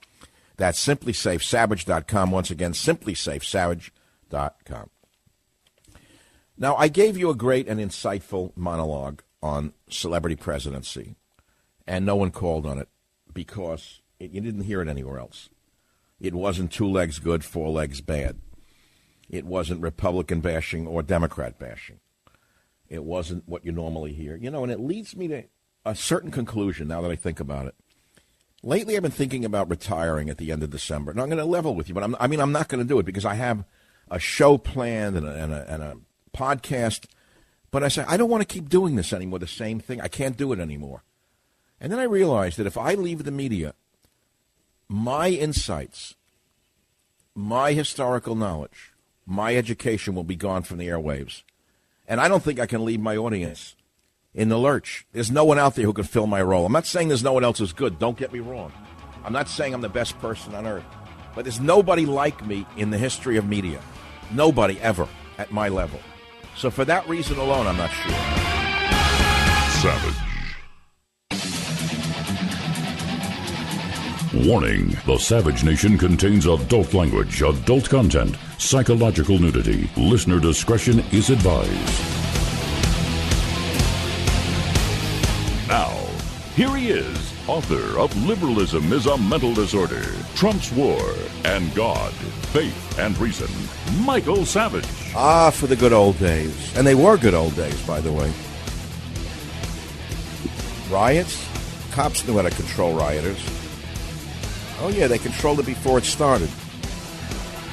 That's simplysafesavage.com. Once again, simplysafesavage.com. Now, I gave you a great and insightful monologue on celebrity presidency, and no one called on it because you didn't hear it anywhere else. It wasn't 2 legs good, 4 legs bad. It wasn't Republican bashing or Democrat bashing. It wasn't what you normally hear. And it leads me to a certain conclusion now that I think about it. Lately, I've been thinking about retiring at the end of December. And I'm going to level with you, but I'm not going to do it because I have a show planned and a podcast. But I say, I don't want to keep doing this anymore, the same thing. I can't do it anymore. And then I realized that if I leave the media, my insights, my historical knowledge, my education will be gone from the airwaves. And I don't think I can leave my audience in the lurch. There's no one out there who can fill my role. I'm not saying there's no one else who's good. Don't get me wrong. I'm not saying I'm the best person on earth. But there's nobody like me in the history of media. Nobody ever at my level. So for that reason alone, I'm not sure. Savage. Warning, the Savage Nation contains adult language, adult content, psychological nudity. Listener discretion is advised. Now, here he is, author of Liberalism is a Mental Disorder, Trump's War, and God, Faith, and Reason, Michael Savage. Ah, for the good old days. And they were good old days, by the way. Riots? Cops knew how to control rioters. Oh, yeah, they controlled it before it started.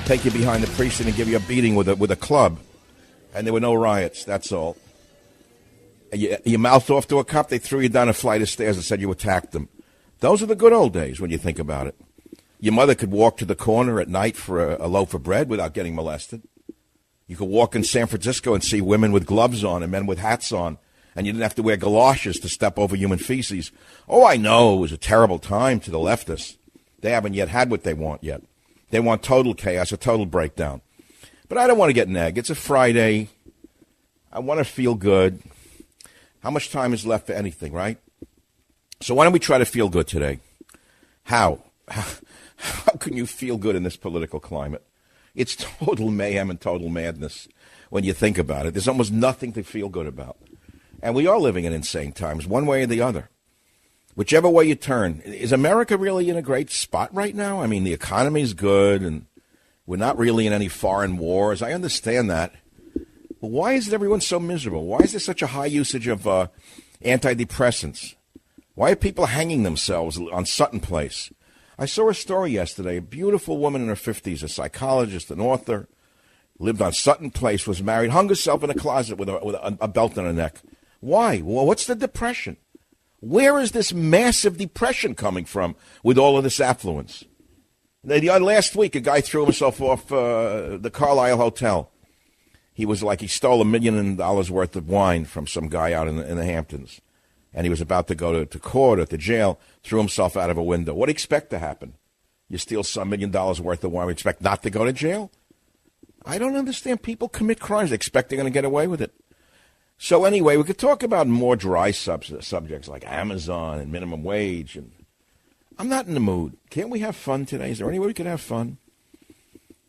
Take you behind the precinct and give you a beating with a club. And there were no riots, that's all. And you mouthed off to a cop, they threw you down a flight of stairs and said you attacked them. Those are the good old days when you think about it. Your mother could walk to the corner at night for a loaf of bread without getting molested. You could walk in San Francisco and see women with gloves on and men with hats on and you didn't have to wear galoshes to step over human feces. Oh, I know, it was a terrible time to the leftists. They haven't yet had what they want yet. They want total chaos, a total breakdown. But I don't want to get nagged. It's a Friday. I want to feel good. How much time is left for anything, right? So why don't we try to feel good today? How? How can you feel good in this political climate? It's total mayhem and total madness when you think about it. There's almost nothing to feel good about. And we are living in insane times, one way or the other. Whichever way you turn. Is America really in a great spot right now? I mean, the economy's good, and we're not really in any foreign wars. I understand that. But why is everyone so miserable? Why is there such a high usage of antidepressants? Why are people hanging themselves on Sutton Place? I saw a story yesterday. A beautiful woman in her 50s, a psychologist, an author, lived on Sutton Place, was married, hung herself in a closet with a belt on her neck. Why? Well, what's the depression? Where is this massive depression coming from with all of this affluence? Last week, a guy threw himself off the Carlisle Hotel. He stole $1 million worth of wine from some guy out in the Hamptons. And he was about to go to court or to jail, threw himself out of a window. What do you expect to happen? You steal some $1 million worth of wine, expect not to go to jail? I don't understand. People commit crimes. They expect they're going to get away with it. So anyway, we could talk about more dry subjects like Amazon and minimum wage. And I'm not in the mood. Can't we have fun today? Is there any way we could have fun?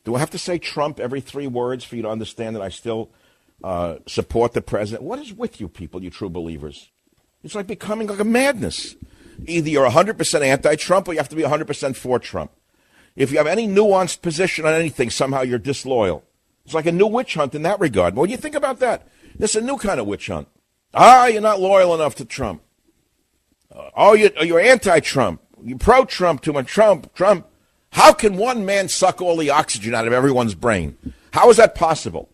Do I have to say Trump every 3 words for you to understand that I still support the president? What is with you people, you true believers? It's like becoming like a madness. Either you're 100% anti-Trump or you have to be 100% for Trump. If you have any nuanced position on anything, somehow you're disloyal. It's like a new witch hunt in that regard. What do you think about that? This is a new kind of witch hunt. You're not loyal enough to Trump. You're anti-Trump. You're pro-Trump, too much Trump. How can one man suck all the oxygen out of everyone's brain? How is that possible?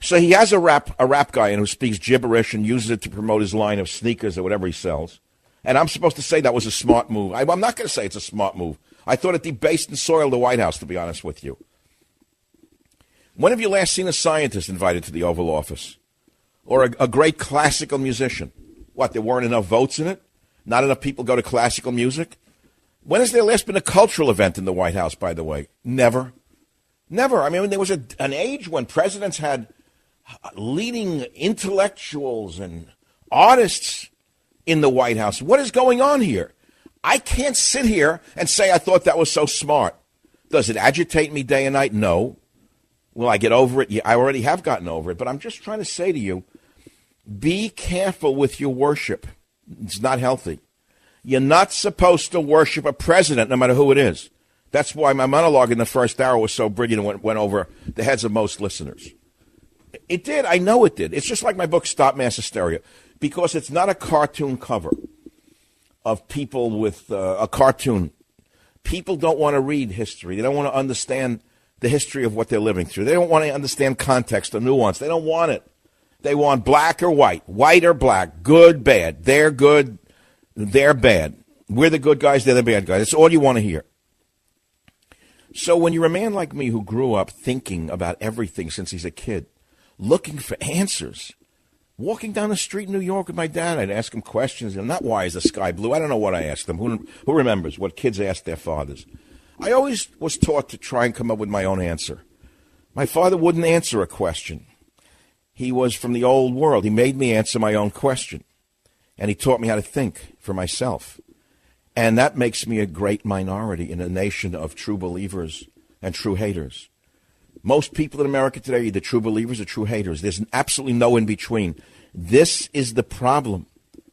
So he has a rap guy who speaks gibberish and uses it to promote his line of sneakers or whatever he sells. And I'm supposed to say that was a smart move. I'm not going to say it's a smart move. I thought it debased and soiled the White House, to be honest with you. When have you last seen a scientist invited to the Oval Office? Or a great classical musician? What, there weren't enough votes in it? Not enough people go to classical music? When has there last been a cultural event in the White House, by the way? Never. Never. I mean, there was an age when presidents had leading intellectuals and artists in the White House. What is going on here? I can't sit here and say I thought that was so smart. Does it agitate me day and night? No. Will I get over it? Yeah, I already have gotten over it. But I'm just trying to say to you, be careful with your worship. It's not healthy. You're not supposed to worship a president, no matter who it is. That's why my monologue in the first hour was so brilliant and went over the heads of most listeners. It did. I know it did. It's just like my book, Stop Mass Hysteria, because it's not a cartoon cover of people with a cartoon. People don't want to read history. They don't want to understand the history of what they're living through. They don't want to understand context or nuance. They don't want it. They want black or white or black, good, bad. They're good, they're bad. We're the good guys, they're the bad guys. That's all you want to hear. So when you're a man like me who grew up thinking about everything since he's a kid, looking for answers, walking down the street in New York with my dad, I'd ask him questions. And not why is the sky blue? I don't know what I asked them. Who remembers what kids ask their fathers? I always was taught to try and come up with my own answer. My father wouldn't answer a question. He was from the old world. He made me answer my own question. And he taught me how to think for myself. And that makes me a great minority in a nation of true believers and true haters. Most people in America today are either true believers or true haters. There's absolutely no in between. This is the problem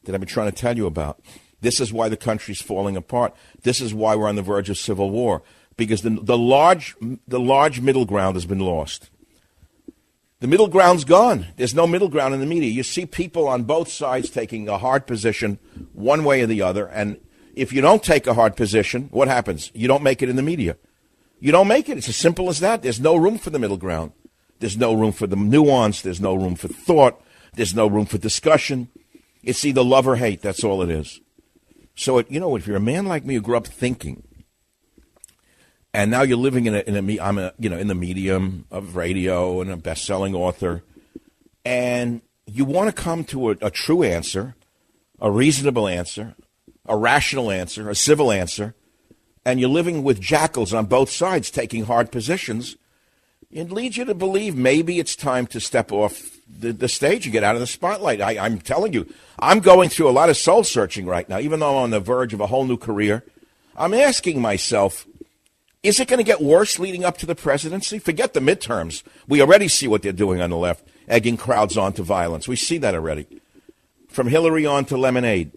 that I've been trying to tell you about. This is why the country's falling apart. This is why we're on the verge of civil war, because the large middle ground has been lost. The middle ground's gone. There's no middle ground in the media. You see people on both sides taking a hard position one way or the other, and if you don't take a hard position, what happens? You don't make it in the media. You don't make it. It's as simple as that. There's no room for the middle ground. There's no room for the nuance. There's no room for thought. There's no room for discussion. It's either love or hate. That's all it is. So, if you're a man like me who grew up thinking, and now you're living in the medium of radio and a best-selling author, and you want to come to a true answer, a reasonable answer, a rational answer, a civil answer, and you're living with jackals on both sides taking hard positions, it leads you to believe maybe it's time to step off the stage and get out of the spotlight. I'm telling you, I'm going through a lot of soul searching right now, even though I'm on the verge of a whole new career. I'm asking myself, is it going to get worse leading up to the presidency? Forget the midterms. We already see what they're doing on the left, egging crowds on to violence. We see that already. From Hillary on to Lemonade.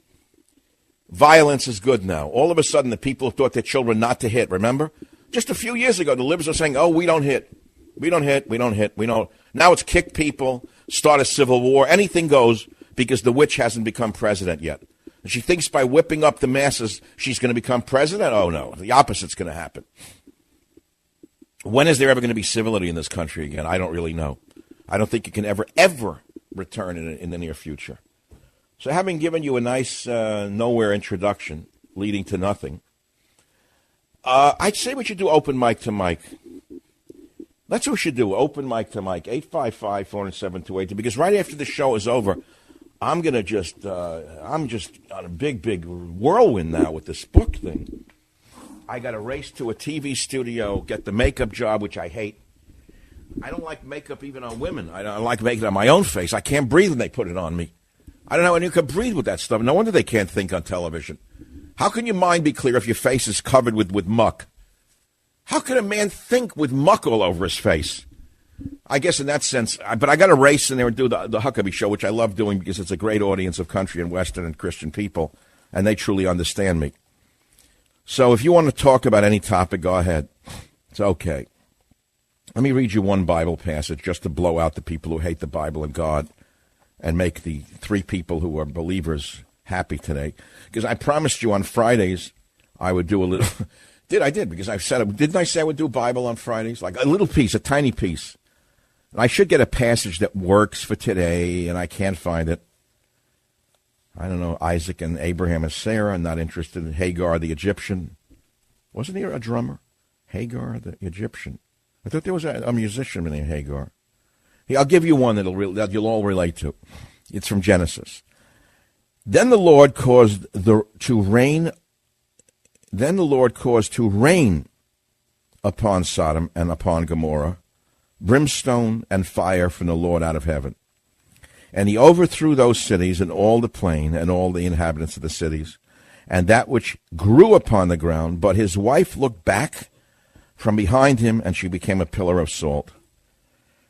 Violence is good now. All of a sudden, the people who taught their children not to hit, remember? Just a few years ago, the libs were saying, oh, we don't hit. We don't hit. We don't hit. We don't. Now it's kick people, start a civil war. Anything goes because the witch hasn't become president yet. And she thinks by whipping up the masses, she's going to become president? Oh, no. The opposite's going to happen. When is there ever going to be civility in this country again? I don't really know. I don't think it can ever return in the near future. So having given you a nice nowhere introduction leading to nothing, I'd say we should do open mic to mic. That's what we should do, open mic to mic, 855-407-282, because right after the show is over, I'm going to just, I'm just on a big whirlwind now with this book thing. I got to race to a TV studio, get the makeup job, which I hate. I don't like makeup even on women. I don't like making it on my own face. I can't breathe when they put it on me. I don't know when you can breathe with that stuff. No wonder they can't think on television. How can your mind be clear if your face is covered with muck? How can a man think with muck all over his face? I guess in that sense, but I got to race in there and do the Huckabee Show, which I love doing because it's a great audience of country and Western and Christian people, and they truly understand me. So if you want to talk about any topic, go ahead. It's okay. Let me read you one Bible passage just to blow out the people who hate the Bible and God and make the three people who are believers happy today. Because I promised you on Fridays I would do a little... I did, because I said, didn't I say I would do Bible on Fridays? Like a little piece, a tiny piece. And I should get a passage that works for today, and I can't find it. I don't know, Isaac and Abraham and Sarah, I'm not interested in Hagar the Egyptian. Wasn't he a drummer? Hagar the Egyptian. I thought there was a musician named Hagar. Hey, I'll give you one that you'll all relate to. It's from Genesis. Then the Lord caused to rain upon Sodom and upon Gomorrah, brimstone and fire from the Lord out of heaven. And he overthrew those cities and all the plain and all the inhabitants of the cities, and that which grew upon the ground. But his wife looked back from behind him, and she became a pillar of salt.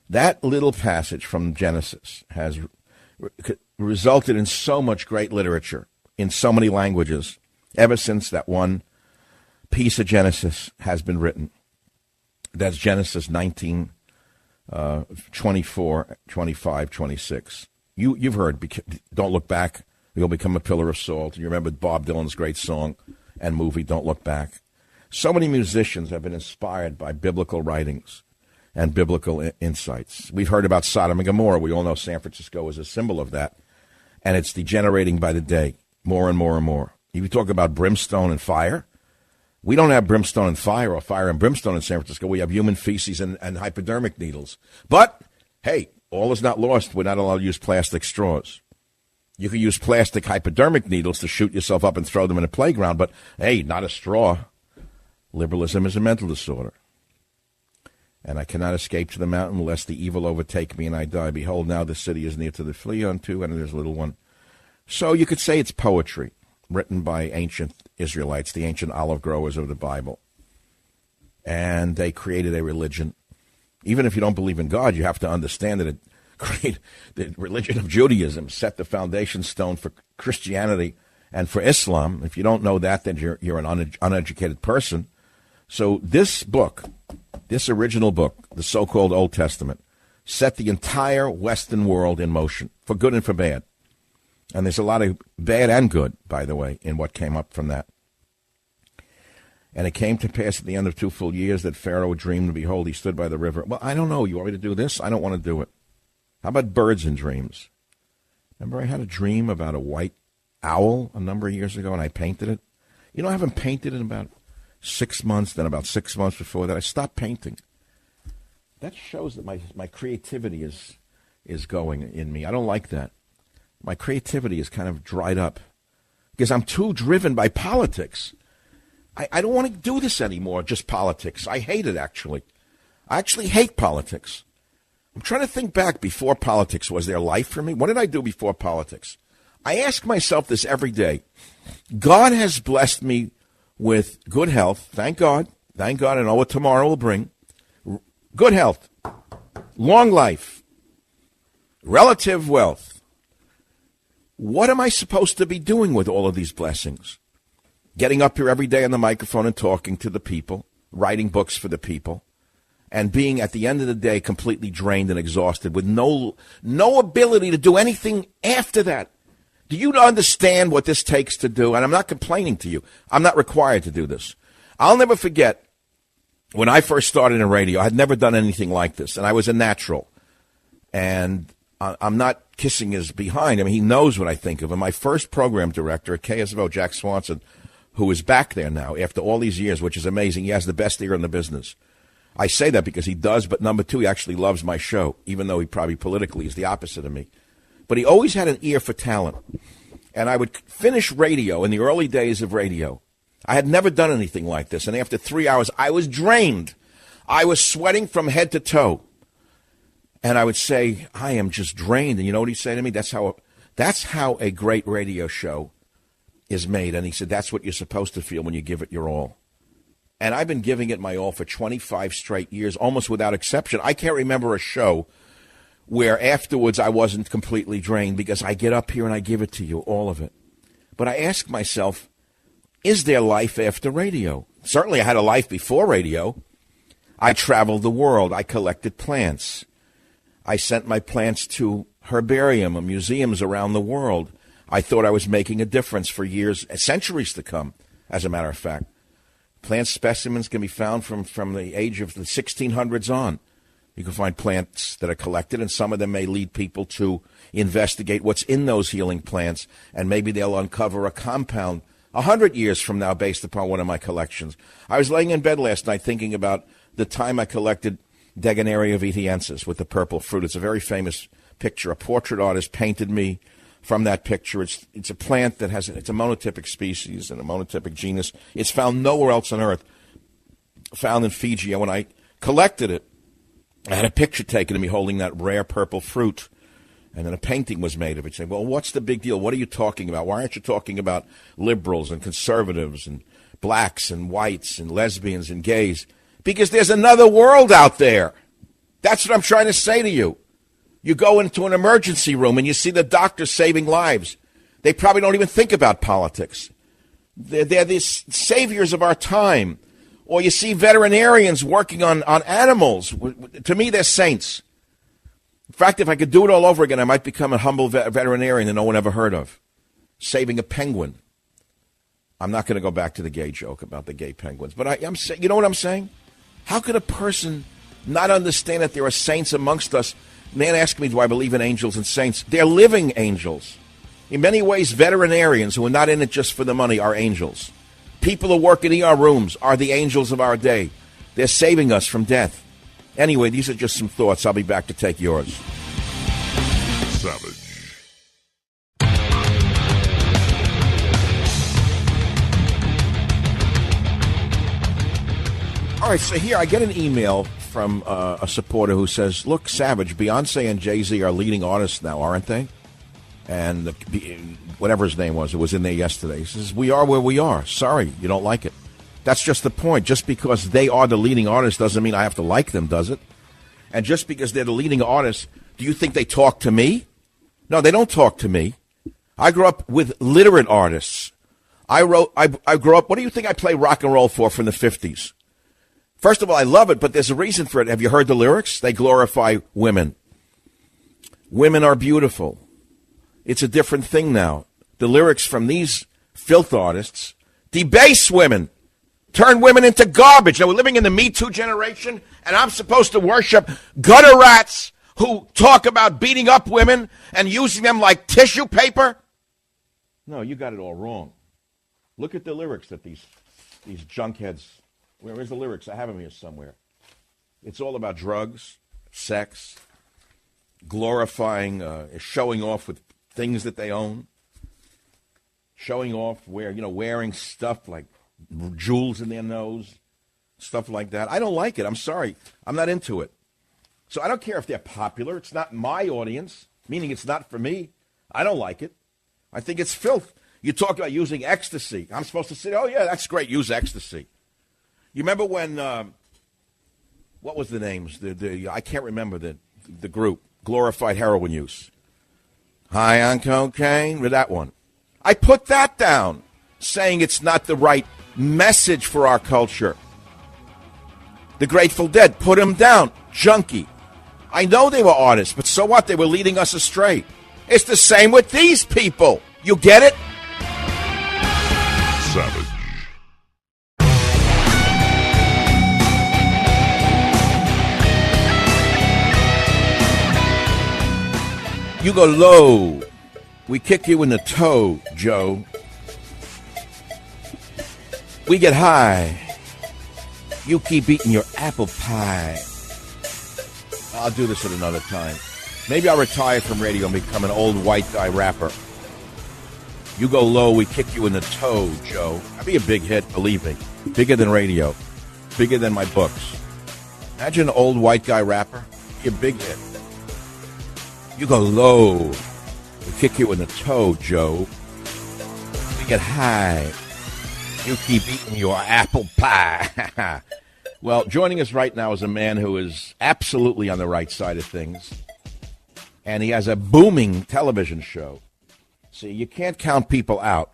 That little passage from Genesis has resulted in so much great literature in so many languages ever since that one piece of Genesis has been written. That's Genesis 19, 24, 25, 26. You've heard, Don't Look Back, You'll Become a Pillar of Salt. You remember Bob Dylan's great song and movie, Don't Look Back. So many musicians have been inspired by biblical writings and biblical insights. We've heard about Sodom and Gomorrah. We all know San Francisco is a symbol of that. And it's degenerating by the day, more and more and more. You talk about brimstone and fire. We don't have brimstone and fire or fire and brimstone in San Francisco. We have human feces and hypodermic needles. But, hey, all is not lost. We're not allowed to use plastic straws. You can use plastic hypodermic needles to shoot yourself up and throw them in a playground, but, hey, not a straw. Liberalism is a mental disorder. And I cannot escape to the mountain lest the evil overtake me and I die. Behold, now the city is near to the flee unto, and there's a little one. So you could say it's poetry written by ancient Israelites, the ancient olive growers of the Bible. And they created a religion. Even if you don't believe in God, you have to understand that it created the religion of Judaism, set the foundation stone for Christianity and for Islam. If you don't know that, then you're an uneducated person. So this book, this original book, the so-called Old Testament, set the entire Western world in motion, for good and for bad. And there's a lot of bad and good, by the way, in what came up from that. And it came to pass at the end of 2 full years that Pharaoh dreamed, and behold, he stood by the river. Well, I don't know. You want me to do this? I don't want to do it. How about birds and dreams? Remember I had a dream about a white owl a number of years ago, and I painted it? You know, I haven't painted in about 6 months. Then about 6 months before that, I stopped painting. That shows that my creativity is is going in me. I don't like that. My creativity is kind of dried up because I'm too driven by politics. I don't want to do this anymore, just politics. I hate it, actually. I actually hate politics. I'm trying to think back before politics. Was there life for me? What did I do before politics? I ask myself this every day. God has blessed me with good health. Thank God. Thank God. I know what tomorrow will bring. Good health. Long life. Relative wealth. What am I supposed to be doing with all of these blessings? Getting up here every day on the microphone and talking to the people, writing books for the people, and being, at the end of the day, completely drained and exhausted with no ability to do anything after that. Do you understand what this takes to do? And I'm not complaining to you. I'm not required to do this. I'll never forget when I first started in radio. I had never done anything like this, and I was a natural. And I'm not kissing his behind. I mean, he knows what I think of him. My first program director at KSFO, Jack Swanson, who is back there now after all these years, which is amazing. He has the best ear in the business. I say that because he does, but number two, he actually loves my show, even though he probably politically is the opposite of me. But he always had an ear for talent. And I would finish radio in the early days of radio. I had never done anything like this. And after 3 hours, I was drained. I was sweating from head to toe. And I would say, I am just drained. And you know what he'd say to me? That's how a great radio show is made. And he said, that's what you're supposed to feel when you give it your all. And I've been giving it my all for 25 straight years, almost without exception. I can't remember a show where afterwards I wasn't completely drained because I get up here and I give it to you, all of it. But I ask myself, is there life after radio? Certainly I had a life before radio. I traveled the world. I collected plants. I sent my plants to herbarium and museums around the world. I thought I was making a difference for years, centuries to come, as a matter of fact. Plant specimens can be found from the age of the 1600s on. You can find plants that are collected, and some of them may lead people to investigate what's in those healing plants, and maybe they'll uncover a compound 100 years from now based upon one of my collections. I was laying in bed last night thinking about the time I collected Degenaria vitiensis with the purple fruit. It's a very famous picture. A portrait artist painted me from that picture. It's a plant that it's a monotypic species and a monotypic genus. It's found nowhere else on Earth, found in Fiji. And when I collected it, I had a picture taken of me holding that rare purple fruit, and then a painting was made of it saying, well, what's the big deal? What are you talking about? Why aren't you talking about liberals and conservatives and blacks and whites and lesbians and gays? Because there's another world out there. That's what I'm trying to say to you. You go into an emergency room and you see the doctors saving lives. They probably don't even think about politics. They're the saviors of our time. Or you see veterinarians working on animals. To me, they're saints. In fact, if I could do it all over again, I might become a humble veterinarian that no one ever heard of. Saving a penguin. I'm not going to go back to the gay joke about the gay penguins. But you know what I'm saying? How could a person not understand that there are saints amongst us? Man asked me, do I believe in angels and saints? They're living angels. In many ways, veterinarians who are not in it just for the money are angels. People who work in ER rooms are the angels of our day. They're saving us from death. Anyway, these are just some thoughts. I'll be back to take yours. Savage. All right, so here I get an email from a supporter who says, look, Savage, Beyonce and Jay-Z are leading artists now, aren't they? And whatever his name was, it was in there yesterday. He says, we are where we are. Sorry, you don't like it. That's just the point. Just because they are the leading artists doesn't mean I have to like them, does it? And just because they're the leading artists, do you think they talk to me? No, they don't talk to me. I grew up with literate artists. I grew up, what do you think I play rock and roll for from the 50s? First of all, I love it, but there's a reason for it. Have you heard the lyrics? They glorify women. Women are beautiful. It's a different thing now. The lyrics from these filth artists debase women, turn women into garbage. Now, we're living in the Me Too generation, and I'm supposed to worship gutter rats who talk about beating up women and using them like tissue paper? No, you got it all wrong. Look at the lyrics that these junkheads... Where is the lyrics? I have them here somewhere. It's all about drugs, sex, glorifying, showing off with things that they own, showing off wearing stuff like jewels in their nose, stuff like that. I don't like it. I'm sorry. I'm not into it. So I don't care if they're popular. It's not my audience, meaning it's not for me. I don't like it. I think it's filth. You talk about using ecstasy. I'm supposed to say, oh, yeah, that's great. Use ecstasy. You remember when, what was the names? I can't remember the group. Glorified heroin use. High on cocaine, with that one. I put that down, saying it's not the right message for our culture. The Grateful Dead, put them down. Junkie. I know they were artists, but so what? They were leading us astray. It's the same with these people. You get it? Savage. You go low. We kick you in the toe, Joe. We get high. You keep eating your apple pie. I'll do this at another time. Maybe I'll retire from radio and become an old white guy rapper. You go low, we kick you in the toe, Joe. That'd be a big hit, believe me. Bigger than radio. Bigger than my books. Imagine an old white guy rapper. Be a big hit. You go low. We kick you in the toe, Joe. We get high. You keep eating your apple pie. Well, joining us right now is a man who is absolutely on the right side of things. And he has a booming television show. See, you can't count people out.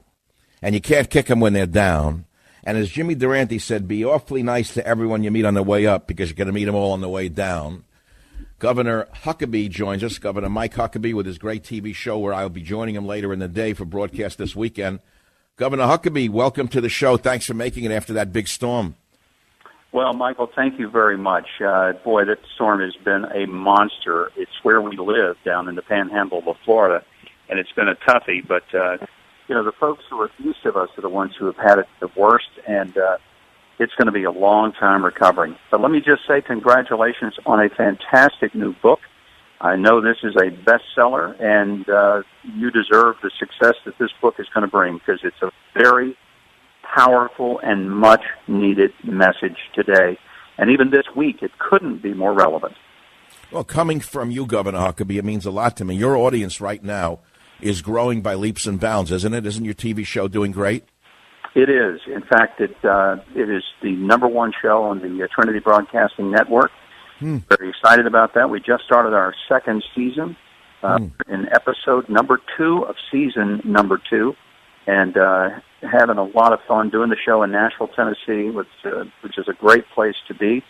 And you can't kick them when they're down. And as Jimmy Durante said, be awfully nice to everyone you meet on the way up because you're going to meet them all on the way down. Governor Huckabee joins us, Governor Mike Huckabee, with his great TV show where I'll be joining him later in the day for broadcast this weekend. Governor Huckabee, welcome to the show. Thanks for making it after that big storm. Well, Michael, thank you very much. Boy, that storm has been a monster. It's where we live down in the panhandle of Florida, and it's been a toughie. But, the folks who are east of us are the ones who have had it the worst, and it's going to be a long time recovering. But let me just say congratulations on a fantastic new book. I know this is a bestseller, and you deserve the success that this book is going to bring because it's a very powerful and much-needed message today. And even this week, it couldn't be more relevant. Well, coming from you, Governor Huckabee, it means a lot to me. Your audience right now is growing by leaps and bounds, isn't it? Isn't your TV show doing great? It is. In fact, it is the number one show on the Trinity Broadcasting Network. Very excited about that. We just started our second season in episode number 2 of season number 2, and having a lot of fun doing the show in Nashville, Tennessee, which is a great place to be,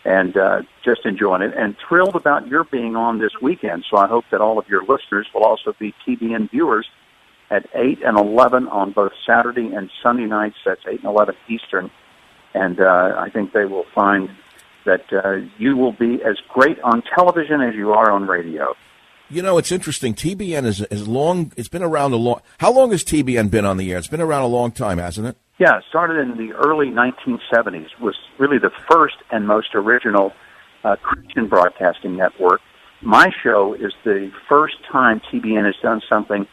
and just enjoying it. And thrilled about your being on this weekend, so I hope that all of your listeners will also be TBN viewers at 8 and 11 on both Saturday and Sunday nights. That's 8 and 11 Eastern. And I think they will find that you will be as great on television as you are on radio. You know, it's interesting. TBN is long. It's been around a long. How long has TBN been on the air? It's been around a long time, hasn't it? Yeah, it started in the early 1970s. Was really the first and most original Christian broadcasting network. My show is the first time TBN has done something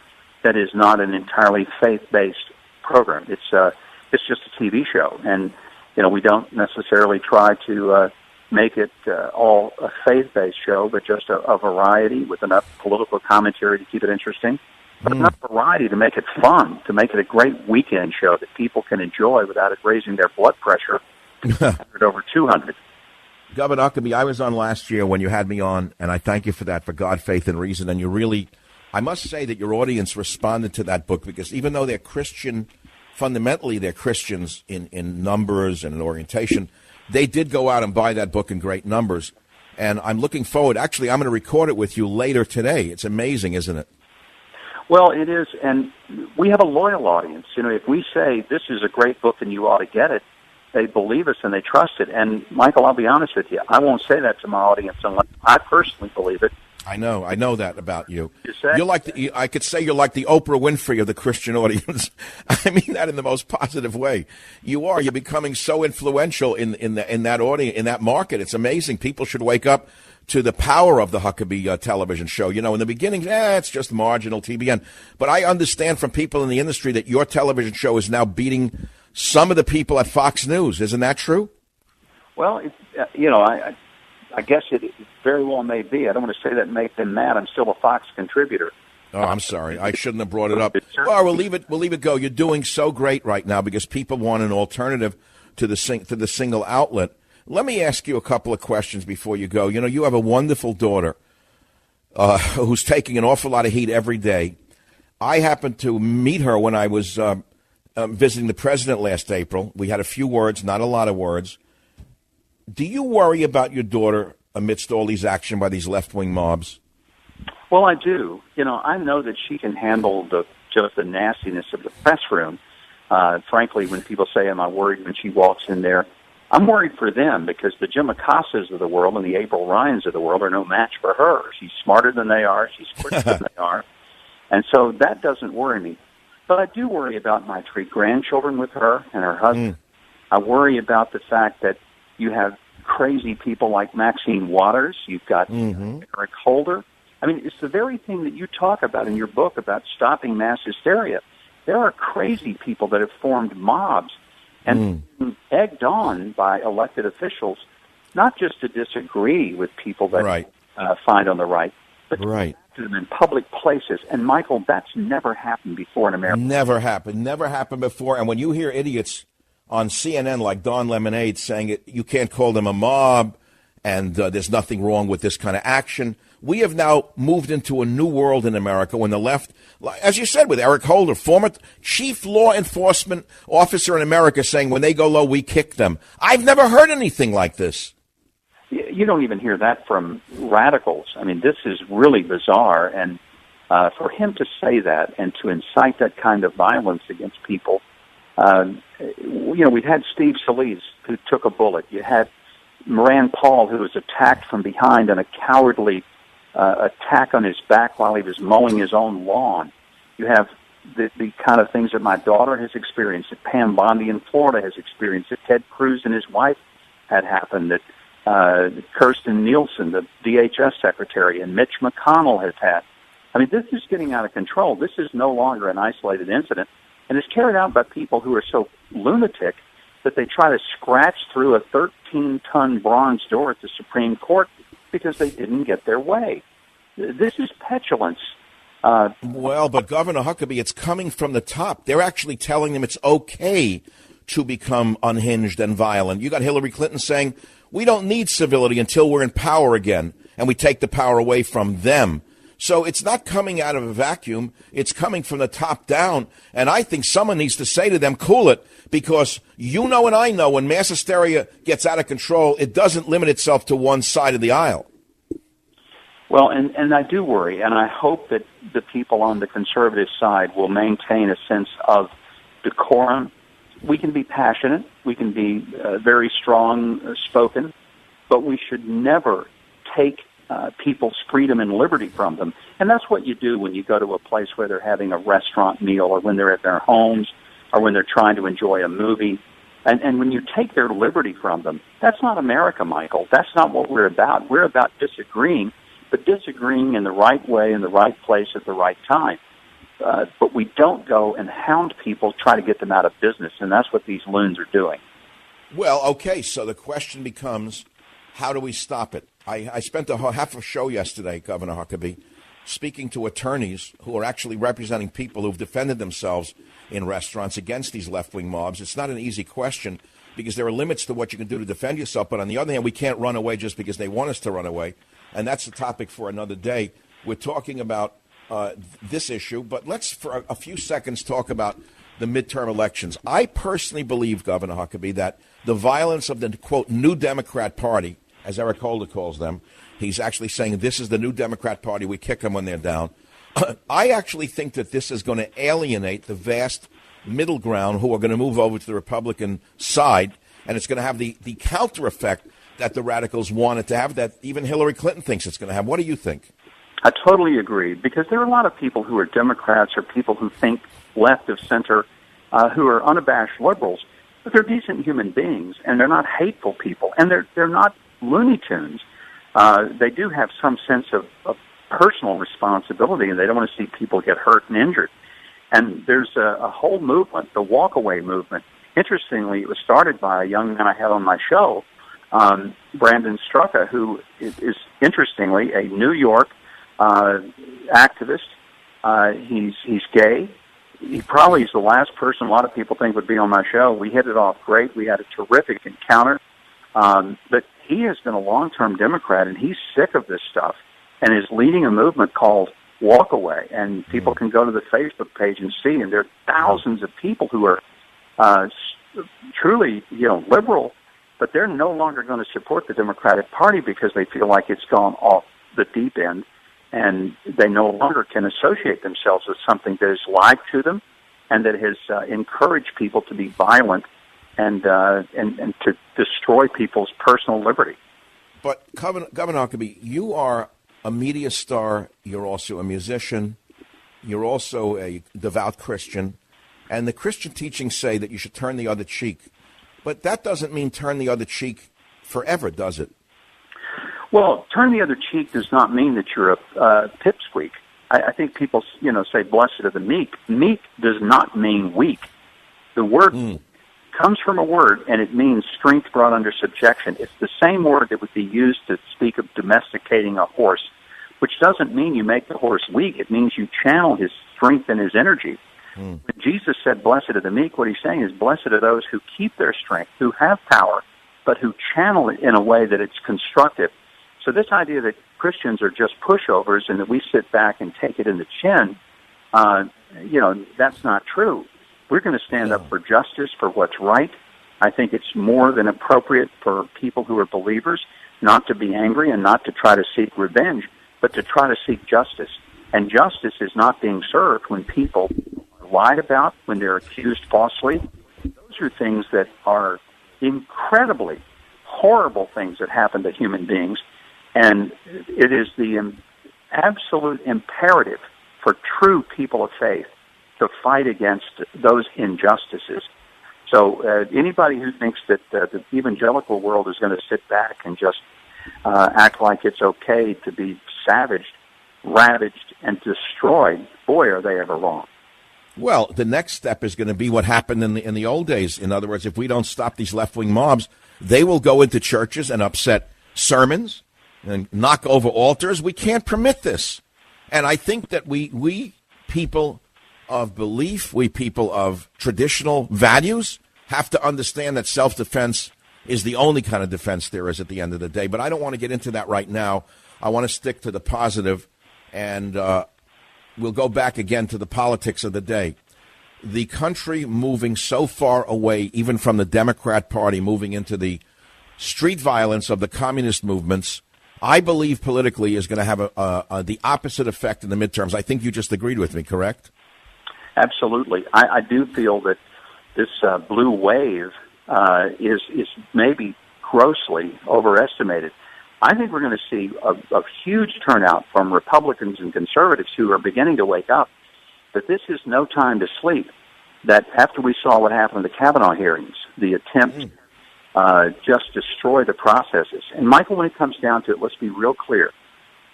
that is not an entirely faith-based program. It's just a TV show, and we don't necessarily try to make it all a faith-based show, but just a variety with enough political commentary to keep it interesting, but enough variety to make it fun, to make it a great weekend show that people can enjoy without it raising their blood pressure over 200. Governor Huckabee, I was on last year when you had me on, and I thank you for that, for God, Faith, and Reason, and you really, I must say that your audience responded to that book because even though they're Christian, fundamentally they're Christians in numbers and in orientation, they did go out and buy that book in great numbers. And I'm looking forward. Actually, I'm going to record it with you later today. It's amazing, isn't it? Well, it is, and we have a loyal audience. If we say this is a great book and you ought to get it, they believe us and they trust it. And, Michael, I'll be honest with you, I won't say that to my audience unless I personally believe it. I know that about you. Is that- You're like I could say you're like the Oprah Winfrey of the Christian audience. I mean that in the most positive way. You are. You're becoming so influential in that audience, in that market. It's amazing. People should wake up to the power of the Huckabee television show. You know, in the beginning, it's just marginal TBN. But I understand from people in the industry that your television show is now beating some of the people at Fox News. Isn't that true? Well, I guess it very well may be. I don't want to say that and make them mad. I'm still a Fox contributor. Oh, I'm sorry. I shouldn't have brought it up. Well, we'll leave it go. You're doing so great right now because people want an alternative to the single outlet. Let me ask you a couple of questions before you go. You know, you have a wonderful daughter who's taking an awful lot of heat every day. I happened to meet her when I was visiting the president last April. We had a few words, not a lot of words. Do you worry about your daughter amidst all these action by these left-wing mobs? Well, I do. You know, I know that she can handle just the nastiness of the press room. Frankly, when people say, am I worried when she walks in there, I'm worried for them because the Jim Acostas of the world and the April Ryans of the world are no match for her. She's smarter than they are. She's quicker than they are. And so that doesn't worry me. But I do worry about my 3 grandchildren with her and her husband. I worry about the fact that you have crazy people like Maxine Waters. You've got Eric Holder. I mean, it's the very thing that you talk about in your book about stopping mass hysteria. There are crazy people that have formed mobs and egged on by elected officials, not just to disagree with people that find on the right, but to them in public places. And, Michael, that's never happened before in America. Never happened before. And when you hear idiots on CNN like Don Lemonade saying you can't call them a mob and there's nothing wrong with this kind of action. We have now moved into a new world in America when the left, as you said with Eric Holder, former chief law enforcement officer in America saying when they go low, we kick them. I've never heard anything like this. You don't even hear that from radicals. I mean, this is really bizarre. And for him to say that and to incite that kind of violence against people, we've had Steve Scalise, who took a bullet. You had Moran Paul, who was attacked from behind in a cowardly attack on his back while he was mowing his own lawn. You have the kind of things that my daughter has experienced, that Pam Bondi in Florida has experienced, that Ted Cruz and his wife had happened, that Kirstjen Nielsen, the DHS secretary, and Mitch McConnell has had. I mean, this is getting out of control. This is no longer an isolated incident. And it's carried out by people who are so lunatic that they try to scratch through a 13-ton bronze door at the Supreme Court because they didn't get their way. This is petulance. Well, but Governor Huckabee, it's coming from the top. They're actually telling them it's okay to become unhinged and violent. You got Hillary Clinton saying, we don't need civility until we're in power again, and we take the power away from them. So it's not coming out of a vacuum. It's coming from the top down. And I think someone needs to say to them, cool it, because you know and I know when mass hysteria gets out of control, it doesn't limit itself to one side of the aisle. Well, and I do worry, and I hope that the people on the conservative side will maintain a sense of decorum. We can be passionate. We can be very strong-spoken, but we should never take people's freedom and liberty from them. And that's what you do when you go to a place where they're having a restaurant meal or when they're at their homes or when they're trying to enjoy a movie. And when you take their liberty from them, that's not America, Michael. That's not what we're about. We're about disagreeing, but disagreeing in the right way, in the right place, at the right time. But we don't go and hound people, try to get them out of business, and that's what these loons are doing. Well, okay, so the question becomes, how do we stop it? I spent half a show yesterday, Governor Huckabee, speaking to attorneys who are actually representing people who've defended themselves in restaurants against these left-wing mobs. It's not an easy question because there are limits to what you can do to defend yourself. But on the other hand, we can't run away just because they want us to run away. And that's the topic for another day. We're talking about this issue, but let's for a few seconds talk about the midterm elections. I personally believe, Governor Huckabee, that the violence of the, quote, New Democrat Party, as Eric Holder calls them, he's actually saying this is the New Democrat Party. We kick them when they're down. I actually think that this is going to alienate the vast middle ground who are going to move over to the Republican side, and it's going to have the counter effect that the radicals wanted to have, that even Hillary Clinton thinks it's going to have. What do you think? I totally agree, because there are a lot of people who are Democrats or people who think left of center, who are unabashed liberals, but they're decent human beings, and they're not hateful people, and they're not Looney Tunes. They do have some sense of personal responsibility, and they don't want to see people get hurt and injured. And there's a whole movement, the walkaway movement. Interestingly, it was started by a young man I had on my show, Brandon Straka, who is interestingly a New York activist. He's gay. He probably is the last person a lot of people think would be on my show. We hit it off great. We had a terrific encounter. But he has been a long-term Democrat, and he's sick of this stuff and is leading a movement called Walkaway. And people can go to the Facebook page and see, and there are thousands of people who are truly, liberal, but they're no longer going to support the Democratic Party because they feel like it's gone off the deep end, and they no longer can associate themselves with something that is lied to them and that has encouraged people to be violent and to destroy people's personal liberty. But Governor Huckabee, you are a media star. You're also a musician. You're also a devout Christian. And the Christian teachings say that you should turn the other cheek. But that doesn't mean turn the other cheek forever, does it? Well, turn the other cheek does not mean that you're a pipsqueak. I think people, say, blessed are the meek. Meek does not mean weak. The word comes from a word, and it means strength brought under subjection. It's the same word that would be used to speak of domesticating a horse, which doesn't mean you make the horse weak. It means you channel his strength and his energy. When Jesus said, blessed are the meek, what he's saying is blessed are those who keep their strength, who have power, but who channel it in a way that it's constructive. So this idea that Christians are just pushovers and that we sit back and take it in the chin, that's not true. We're going to stand up for justice, for what's right. I think it's more than appropriate for people who are believers not to be angry and not to try to seek revenge, but to try to seek justice. And justice is not being served when people are lied about, when they're accused falsely. Those are things that are incredibly horrible things that happen to human beings. And it is the absolute imperative for true people of faith to fight against those injustices. So anybody who thinks that the evangelical world is going to sit back and just act like it's okay to be savaged, ravaged, and destroyed, boy, are they ever wrong. Well, the next step is going to be what happened in the old days. In other words, if we don't stop these left-wing mobs, they will go into churches and upset sermons and knock over altars. We can't permit this. And I think that we people of belief, we people of traditional values, have to understand that self-defense is the only kind of defense there is at the end of the day. But I don't want to get into that right now. I want to stick to the positive, and we'll go back again to the politics of the day. The country moving so far away, even from the Democrat Party, moving into the street violence of the communist movements, I believe politically is going to have the opposite effect in the midterms. I think you just agreed with me, correct? Absolutely. I do feel that this blue wave is maybe grossly overestimated. I think we're going to see a huge turnout from Republicans and conservatives who are beginning to wake up that this is no time to sleep, that after we saw what happened in the Kavanaugh hearings, the attempt just destroy the processes. And, Michael, when it comes down to it, let's be real clear.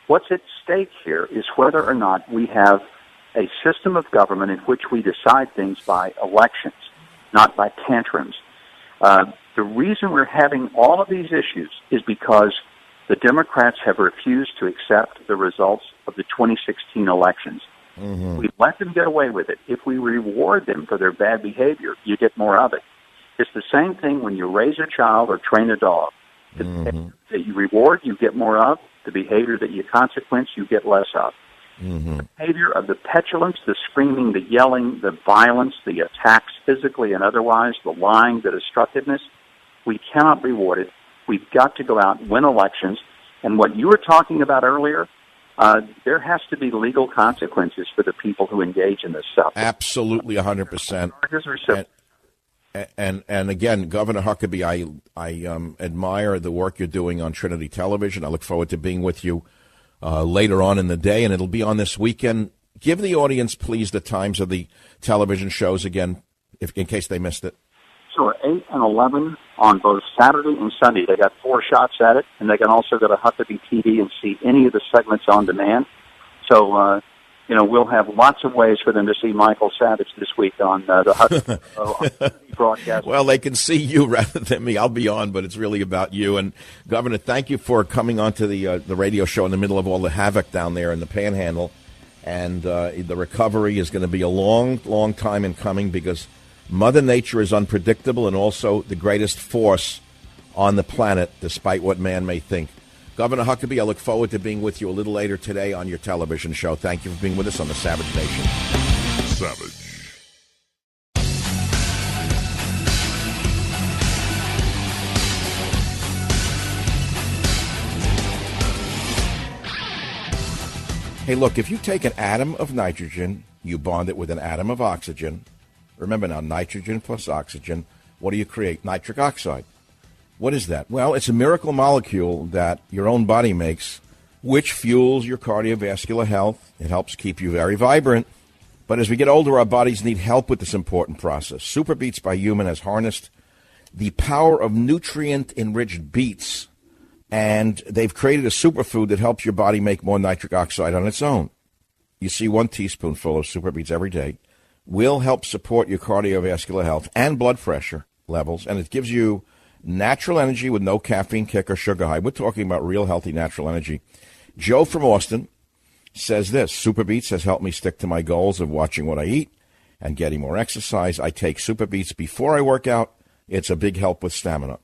What's at stake here is whether or not we have a system of government in which we decide things by elections, not by tantrums. The reason we're having all of these issues is because the Democrats have refused to accept the results of the 2016 elections. We let them get away with it. If we reward them for their bad behavior, you get more of it. It's the same thing when you raise a child or train a dog. The behavior that you reward, you get more of. The behavior that you consequence, you get less of. The behavior of the petulance, the screaming, the yelling, the violence, the attacks physically and otherwise, the lying, the destructiveness, we cannot reward it. We've got to go out and win elections. And what you were talking about earlier, there has to be legal consequences for the people who engage in this stuff. Absolutely, 100%. And again, Governor Huckabee, I admire the work you're doing on Trinity Television. I look forward to being with you later on in the day, and it'll be on this weekend. Give the audience, please, the times of the television shows again, in case they missed it. Sure, 8 and 11 on both Saturday and Sunday. They got 4 shots at it, and they can also go to Huckabee TV and see any of the segments on demand. So, we'll have lots of ways for them to see Michael Savage this week on the Huckabee broadcast. Well, they can see you rather than me. I'll be on, but it's really about you. And, Governor, thank you for coming on to the radio show in the middle of all the havoc down there in the Panhandle. And the recovery is going to be a long, long time in coming because Mother Nature is unpredictable and also the greatest force on the planet, despite what man may think. Governor Huckabee, I look forward to being with you a little later today on your television show. Thank you for being with us on the Savage Nation. Savage. Hey, look, if you take an atom of nitrogen, you bond it with an atom of oxygen. Remember now, nitrogen plus oxygen, what do you create? Nitric oxide. What is that? Well, it's a miracle molecule that your own body makes, which fuels your cardiovascular health. It helps keep you very vibrant. But as we get older, our bodies need help with this important process. Super Beets by Human has harnessed the power of nutrient-enriched beets, and they've created a superfood that helps your body make more nitric oxide on its own. You see, 1 teaspoonful of Super Beets every day will help support your cardiovascular health and blood pressure levels, and it gives you natural energy with no caffeine kick or sugar high. We're talking about real healthy natural energy. Joe from Austin says this: Super Beets has helped me stick to my goals of watching what I eat and getting more exercise. I take Super Beets before I work out. It's a big help with stamina.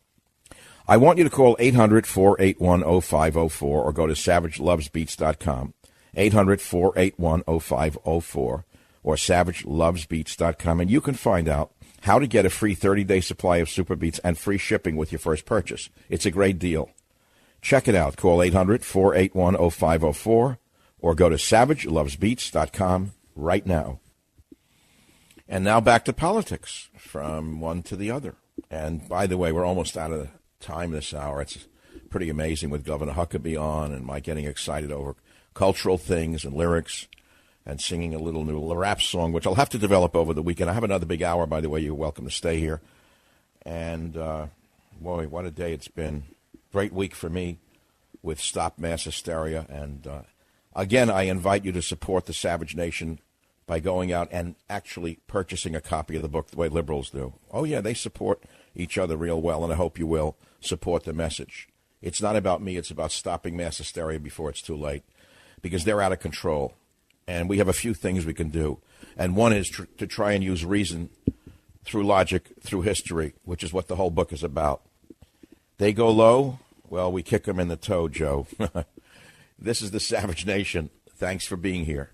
I want you to call 800-481-0504 or go to savagelovesbeets.com, 800-481-0504 or savagelovesbeets.com, and you can find out how to get a free 30-day supply of Super Beets and free shipping with your first purchase. It's a great deal. Check it out. Call 800-481-0504 or go to savagelovesbeets.com right now. And now back to politics, from one to the other. And by the way, we're almost out of time this hour. It's pretty amazing with Governor Huckabee on and my getting excited over cultural things and lyrics and singing a little new rap song, which I'll have to develop over the weekend. I have another big hour, by the way. You're welcome to stay here. And, boy, what a day it's been. Great week for me with Stop Mass Hysteria. And, again, I invite you to support the Savage Nation by going out and actually purchasing a copy of the book the way liberals do. Oh, yeah, they support each other real well, and I hope you will support the message. It's not about me. It's about stopping mass hysteria before it's too late, because they're out of control. And we have a few things we can do. And one is to try and use reason through logic, through history, which is what the whole book is about. They go low, well, we kick them in the toe, Joe. This is the Savage Nation. Thanks for being here.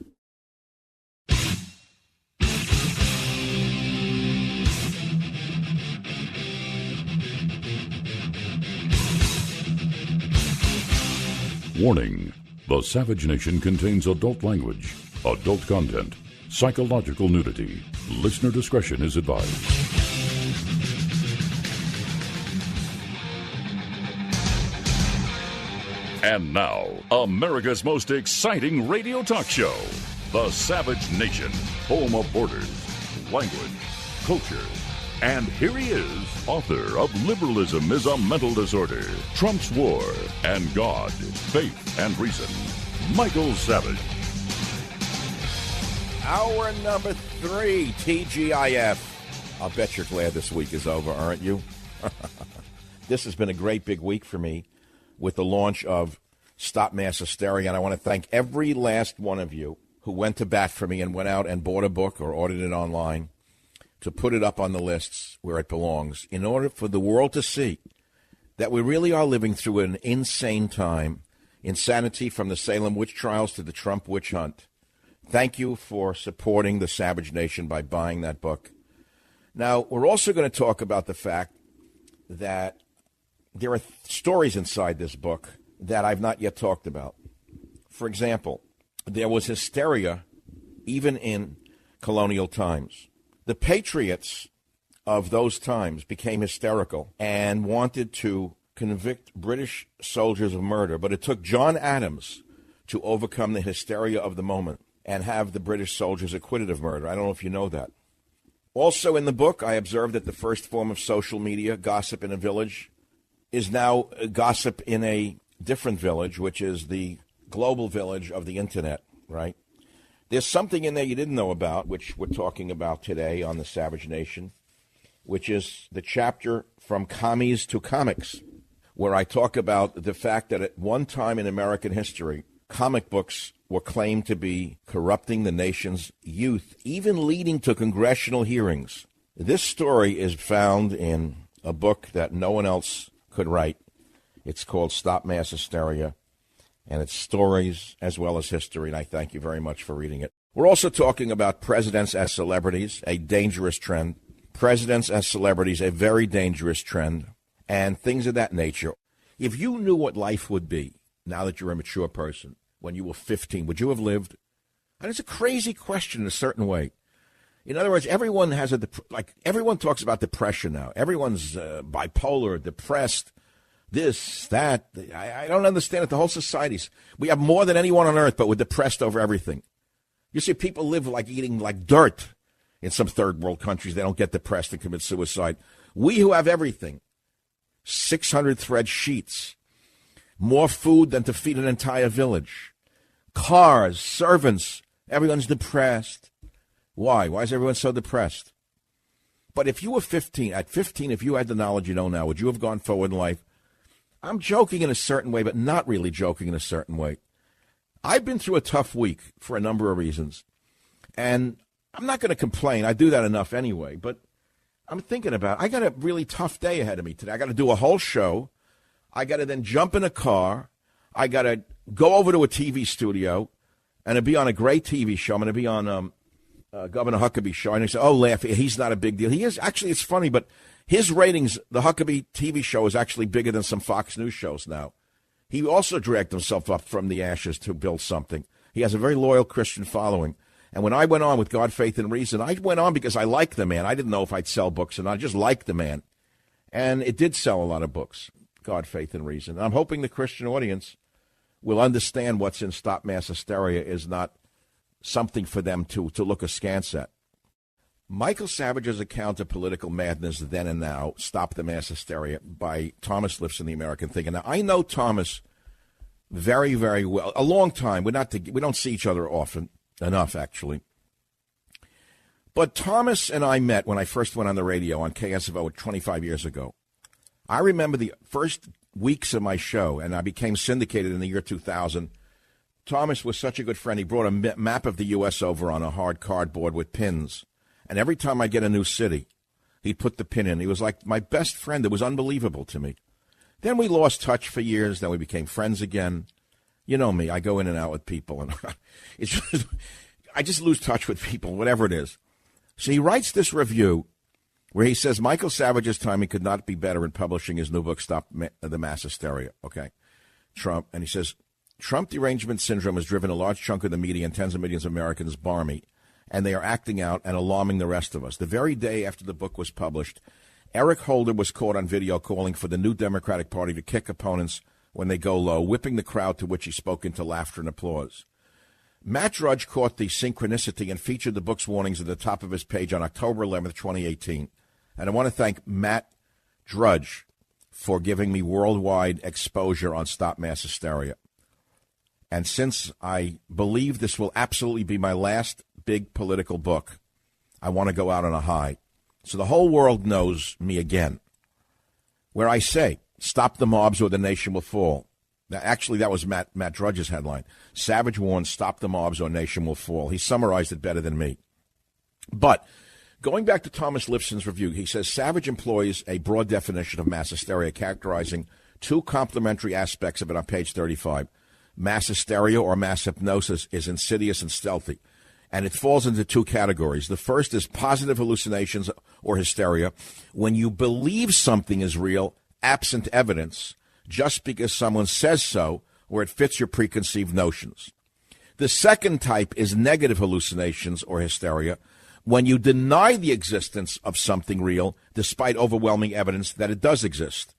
Warning: the Savage Nation contains adult language, adult content, psychological nudity. Listener discretion is advised. And now, America's most exciting radio talk show, The Savage Nation, home of borders, language, culture. And here he is, author of Liberalism is a Mental Disorder, Trump's War, and God, Faith, and Reason, Michael Savage. Hour number 3, TGIF. I'll bet you're glad this week is over, aren't you? This has been a great big week for me with the launch of Stop Mass Hysteria, and I want to thank every last one of you who went to bat for me and went out and bought a book or ordered it online to put it up on the lists where it belongs, in order for the world to see that we really are living through an insane time, insanity from the Salem witch trials to the Trump witch hunt. Thank you for supporting the Savage Nation by buying that book. Now, we're also going to talk about the fact that there are stories inside this book that I've not yet talked about. For example, there was hysteria even in colonial times. The patriots of those times became hysterical and wanted to convict British soldiers of murder, but it took John Adams to overcome the hysteria of the moment and have the British soldiers acquitted of murder. I don't know if you know that. Also in the book, I observed that the first form of social media, gossip in a village, is now gossip in a different village, which is the global village of the Internet, right? There's something in there you didn't know about, which we're talking about today on the Savage Nation, which is the chapter From Commies to Comics, where I talk about the fact that at one time in American history, comic books were claimed to be corrupting the nation's youth, even leading to congressional hearings. This story is found in a book that no one else could write. It's called Stop Mass Hysteria, and it's stories as well as history, and I thank you very much for reading it. We're also talking about presidents as celebrities, a dangerous trend. Presidents as celebrities, a very dangerous trend, and things of that nature. If you knew what life would be, now that you're a mature person, when you were 15, would you have lived? And it's a crazy question in a certain way. In other words, everyone has everyone talks about depression now. Everyone's bipolar, depressed, this, that. I don't understand it. The whole society's, we have more than anyone on earth, but we're depressed over everything. You see, people live like eating like dirt in some third world countries. They don't get depressed and commit suicide. We who have everything, 600 thread sheets, more food than to feed an entire village, cars, servants, everyone's depressed. Why? Why is everyone so depressed? But if you were 15, at 15, if you had the knowledge you know now, would you have gone forward in life? I'm joking in a certain way, but not really joking in a certain way. I've been through a tough week for a number of reasons, and I'm not going to complain. I do that enough anyway, but I'm thinking about it. I got a really tough day ahead of me today. I got to do a whole show. I got to then jump in a car. I got to go over to a TV studio and to be on a great TV show. I'm going to be on Governor Huckabee's show. And they say, oh, laugh, he's not a big deal. He is. Actually, it's funny, but his ratings, the Huckabee TV show, is actually bigger than some Fox News shows now. He also dragged himself up from the ashes to build something. He has a very loyal Christian following. And when I went on with God, Faith, and Reason, I went on because I liked the man. I didn't know if I'd sell books, and I just liked the man. And it did sell a lot of books, God, Faith, and Reason. And I'm hoping the Christian audience will understand what's in Stop Mass Hysteria is not something for them to look askance at. Michael Savage's account of political madness then and now, Stop the Mass Hysteria, by Thomas Lifson, the American Thinker. Now, I know Thomas very, very well. A long time. We don't see each other often. Enough, actually. But Thomas and I met when I first went on the radio on KSFO 25 years ago. I remember the first weeks of my show, and I became syndicated in the year 2000. Thomas was such a good friend. He brought a map of the U.S. over on a hard cardboard with pins. And every time I get a new city, he'd put the pin in. He was like my best friend. It was unbelievable to me. Then we lost touch for years. Then we became friends again. You know me. I go in and out with people, and I just lose touch with people, whatever it is. So he writes this review where he says Michael Savage's timing could not be better in publishing his new book, Stop the Mass Hysteria. Okay, Trump, and he says Trump derangement syndrome has driven a large chunk of the media and tens of millions of Americans barmy, and they are acting out and alarming the rest of us. The very day after the book was published, Eric Holder was caught on video calling for the new Democratic Party to kick opponents when they go low, whipping the crowd to which he spoke into laughter and applause. Matt Drudge caught the synchronicity and featured the book's warnings at the top of his page on October 11th, 2018. And I want to thank Matt Drudge for giving me worldwide exposure on Stop Mass Hysteria. And since I believe this will absolutely be my last big political book, I want to go out on a high. So the whole world knows me again, where I say, stop the mobs or the nation will fall. Now, actually, that was Matt Drudge's headline. Savage warns, stop the mobs or nation will fall. He summarized it better than me. But going back to Thomas Lifson's review, he says Savage employs a broad definition of mass hysteria, characterizing two complementary aspects of it on page 35. Mass hysteria or mass hypnosis is insidious and stealthy, and it falls into two categories. The first is positive hallucinations or hysteria, when you believe something is real, absent evidence, just because someone says so or it fits your preconceived notions. The second type is negative hallucinations or hysteria, when you deny the existence of something real despite overwhelming evidence that it does exist.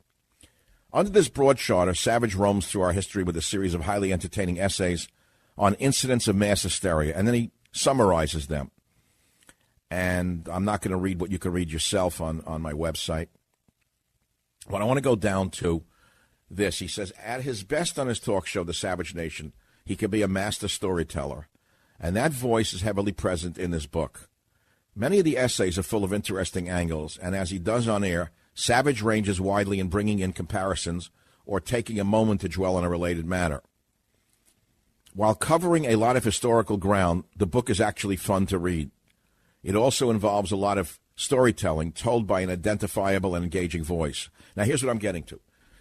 Under this broad charter, Savage roams through our history with a series of highly entertaining essays on incidents of mass hysteria, and then he summarizes them. And I'm not going to read what you can read yourself on my website. But I want to go down to this. He says, at his best on his talk show, The Savage Nation, he can be a master storyteller. And that voice is heavily present in this book. Many of the essays are full of interesting angles, and as he does on air, Savage ranges widely in bringing in comparisons or taking a moment to dwell on a related matter. While covering a lot of historical ground, the book is actually fun to read. It also involves a lot of storytelling told by an identifiable and engaging voice. Now, here's what I'm getting to.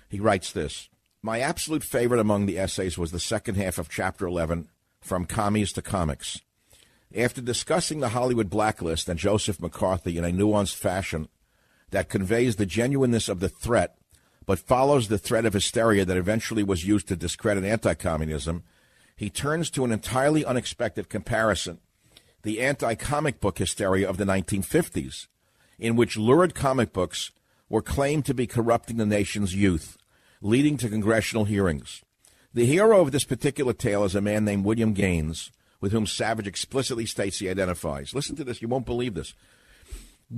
He writes this. My absolute favorite among the essays was the second half of Chapter 11, From Commies to Comics. After discussing the Hollywood blacklist and Joseph McCarthy in a nuanced fashion that conveys the genuineness of the threat, but follows the thread of hysteria that eventually was used to discredit anti-communism, he turns to an entirely unexpected comparison, the anti-comic book hysteria of the 1950s, in which lurid comic books were claimed to be corrupting the nation's youth, leading to congressional hearings. The hero of this particular tale is a man named William Gaines, with whom Savage explicitly states he identifies. Listen to this. You won't believe this.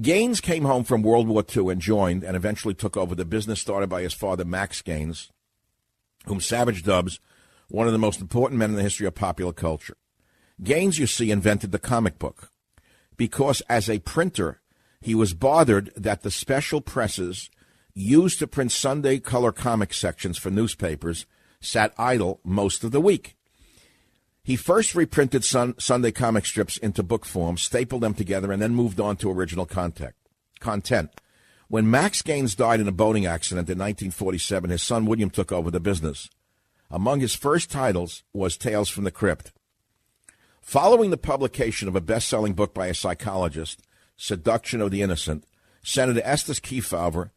Gaines came home from World War II and joined and eventually took over the business started by his father, Max Gaines, whom Savage dubs one of the most important men in the history of popular culture. Gaines, you see, invented the comic book because as a printer, he was bothered that the special presses used to print Sunday color comic sections for newspapers sat idle most of the week. He first reprinted Sunday comic strips into book form, stapled them together, and then moved on to original content. When Max Gaines died in a boating accident in 1947, his son William took over the business. Among his first titles was Tales from the Crypt. Following the publication of a best-selling book by a psychologist, Seduction of the Innocent, Senator Estes Kefauver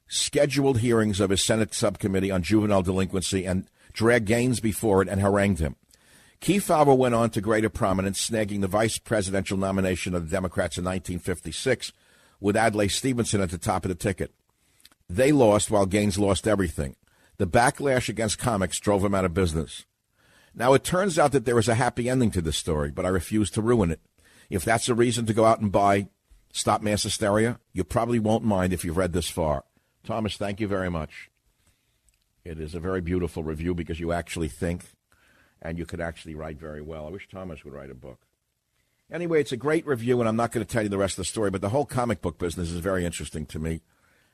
scheduled hearings of his Senate subcommittee on juvenile delinquency and dragged Gaines before it and harangued him. Kefauver went on to greater prominence, snagging the vice presidential nomination of the Democrats in 1956 with Adlai Stevenson at the top of the ticket. They lost while Gaines lost everything. The backlash against comics drove him out of business. Now, it turns out that there is a happy ending to this story, but I refuse to ruin it. If that's a reason to go out and buy Stop Mass Hysteria, you probably won't mind if you've read this far. Thomas, thank you very much. It is a very beautiful review because you actually think and you could actually write very well. I wish Thomas would write a book. Anyway, it's a great review, and I'm not going to tell you the rest of the story, but the whole comic book business is very interesting to me,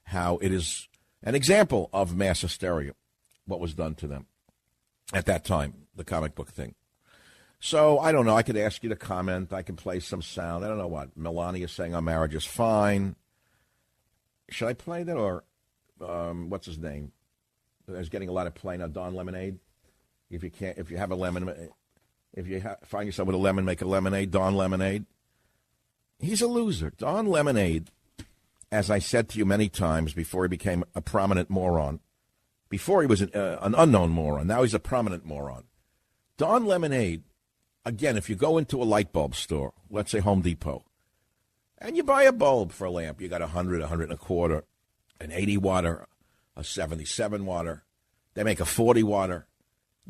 how it is an example of mass hysteria, what was done to them at that time, the comic book thing. So, I don't know. I could ask you to comment. I can play some sound. I don't know what. Melania saying our marriage is fine. Should I play that, or what's his name? Is getting a lot of play now, Don Lemonade. If you have a lemon, if you find yourself with a lemon, make a lemonade. Don Lemonade. He's a loser. Don Lemonade, as I said to you many times before he became a prominent moron, before he was an unknown moron, now he's a prominent moron. Don Lemonade, again, if you go into a light bulb store, let's say Home Depot, and you buy a bulb for a lamp, you got 100, 125, an 80-watter, a 77-watter. They make a 40-watter.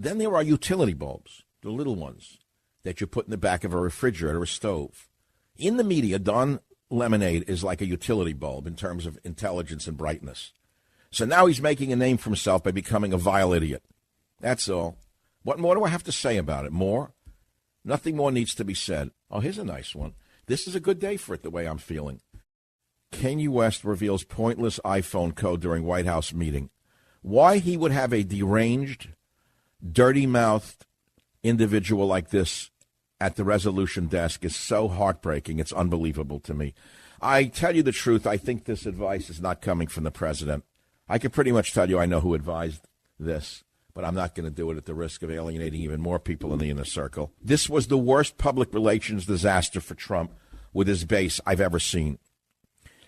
Then there are utility bulbs, the little ones that you put in the back of a refrigerator or stove. In the media, Don Lemonade is like a utility bulb in terms of intelligence and brightness. So now he's making a name for himself by becoming a vile idiot. That's all. What more do I have to say about it? More? Nothing more needs to be said. Oh, here's a nice one. This is a good day for it, the way I'm feeling. Kanye West reveals pointless iPhone code during White House meeting. Why he would have a deranged, dirty-mouthed individual like this at the resolution desk is so heartbreaking. It's unbelievable to me. I tell you the truth, I think this advice is not coming from the president. I can pretty much tell you I know who advised this, but I'm not going to do it at the risk of alienating even more people in the inner circle. This was the worst public relations disaster for Trump with his base I've ever seen.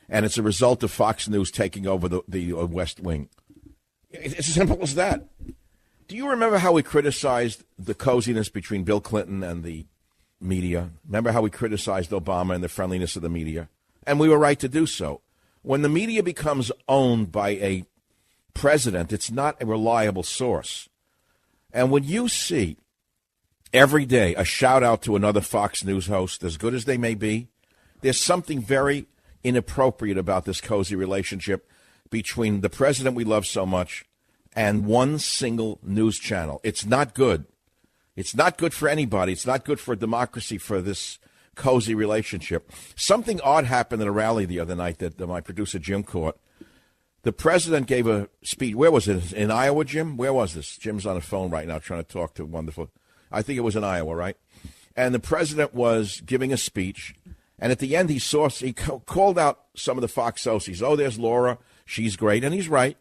And it's a result of Fox News taking over the West Wing. It's as simple as that. Do you remember how we criticized the coziness between Bill Clinton and the media? Remember how we criticized Obama and the friendliness of the media? And we were right to do so. When the media becomes owned by a president, it's not a reliable source. And when you see every day, a shout-out to another Fox News host, as good as they may be. There's something very inappropriate about this cozy relationship between the president we love so much and one single news channel. It's not good. It's not good for anybody. It's not good for democracy, for this cozy relationship. Something odd happened at a rally the other night that my producer Jim caught. The president gave a speech. Where was it? In Iowa, Jim? Where was this? Jim's on the phone right now trying to talk to wonderful. I think it was in Iowa, right? And the president was giving a speech. And at the end, he called out some of the Fox hosts. He said, oh, there's Laura. She's great. And he's right.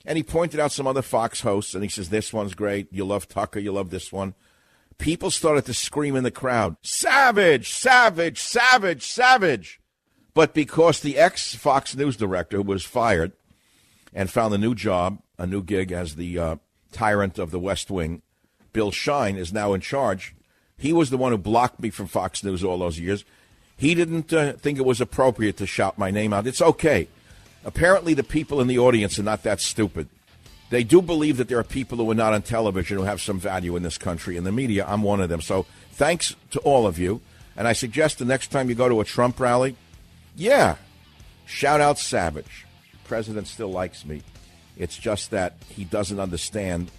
And he pointed out some other Fox hosts. And he says, this one's great. You love Tucker. You love this one. People started to scream in the crowd, savage, savage, savage, savage. But because the ex-Fox News director was fired and found a new job, a new gig as the tyrant of the West Wing, Bill Shine is now in charge. He was the one who blocked me from Fox News all those years. He didn't think it was appropriate to shout my name out. It's okay. Apparently the people in the audience are not that stupid. They do believe that there are people who are not on television who have some value in this country. In the media, I'm one of them. So thanks to all of you. And I suggest the next time you go to a Trump rally, shout out Savage. The president still likes me. It's just that he doesn't understand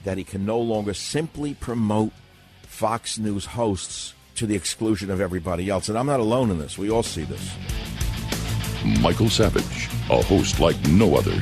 that he can no longer simply promote Fox News hosts to the exclusion of everybody else. And I'm not alone in this. We all see this. Michael Savage, a host like no other.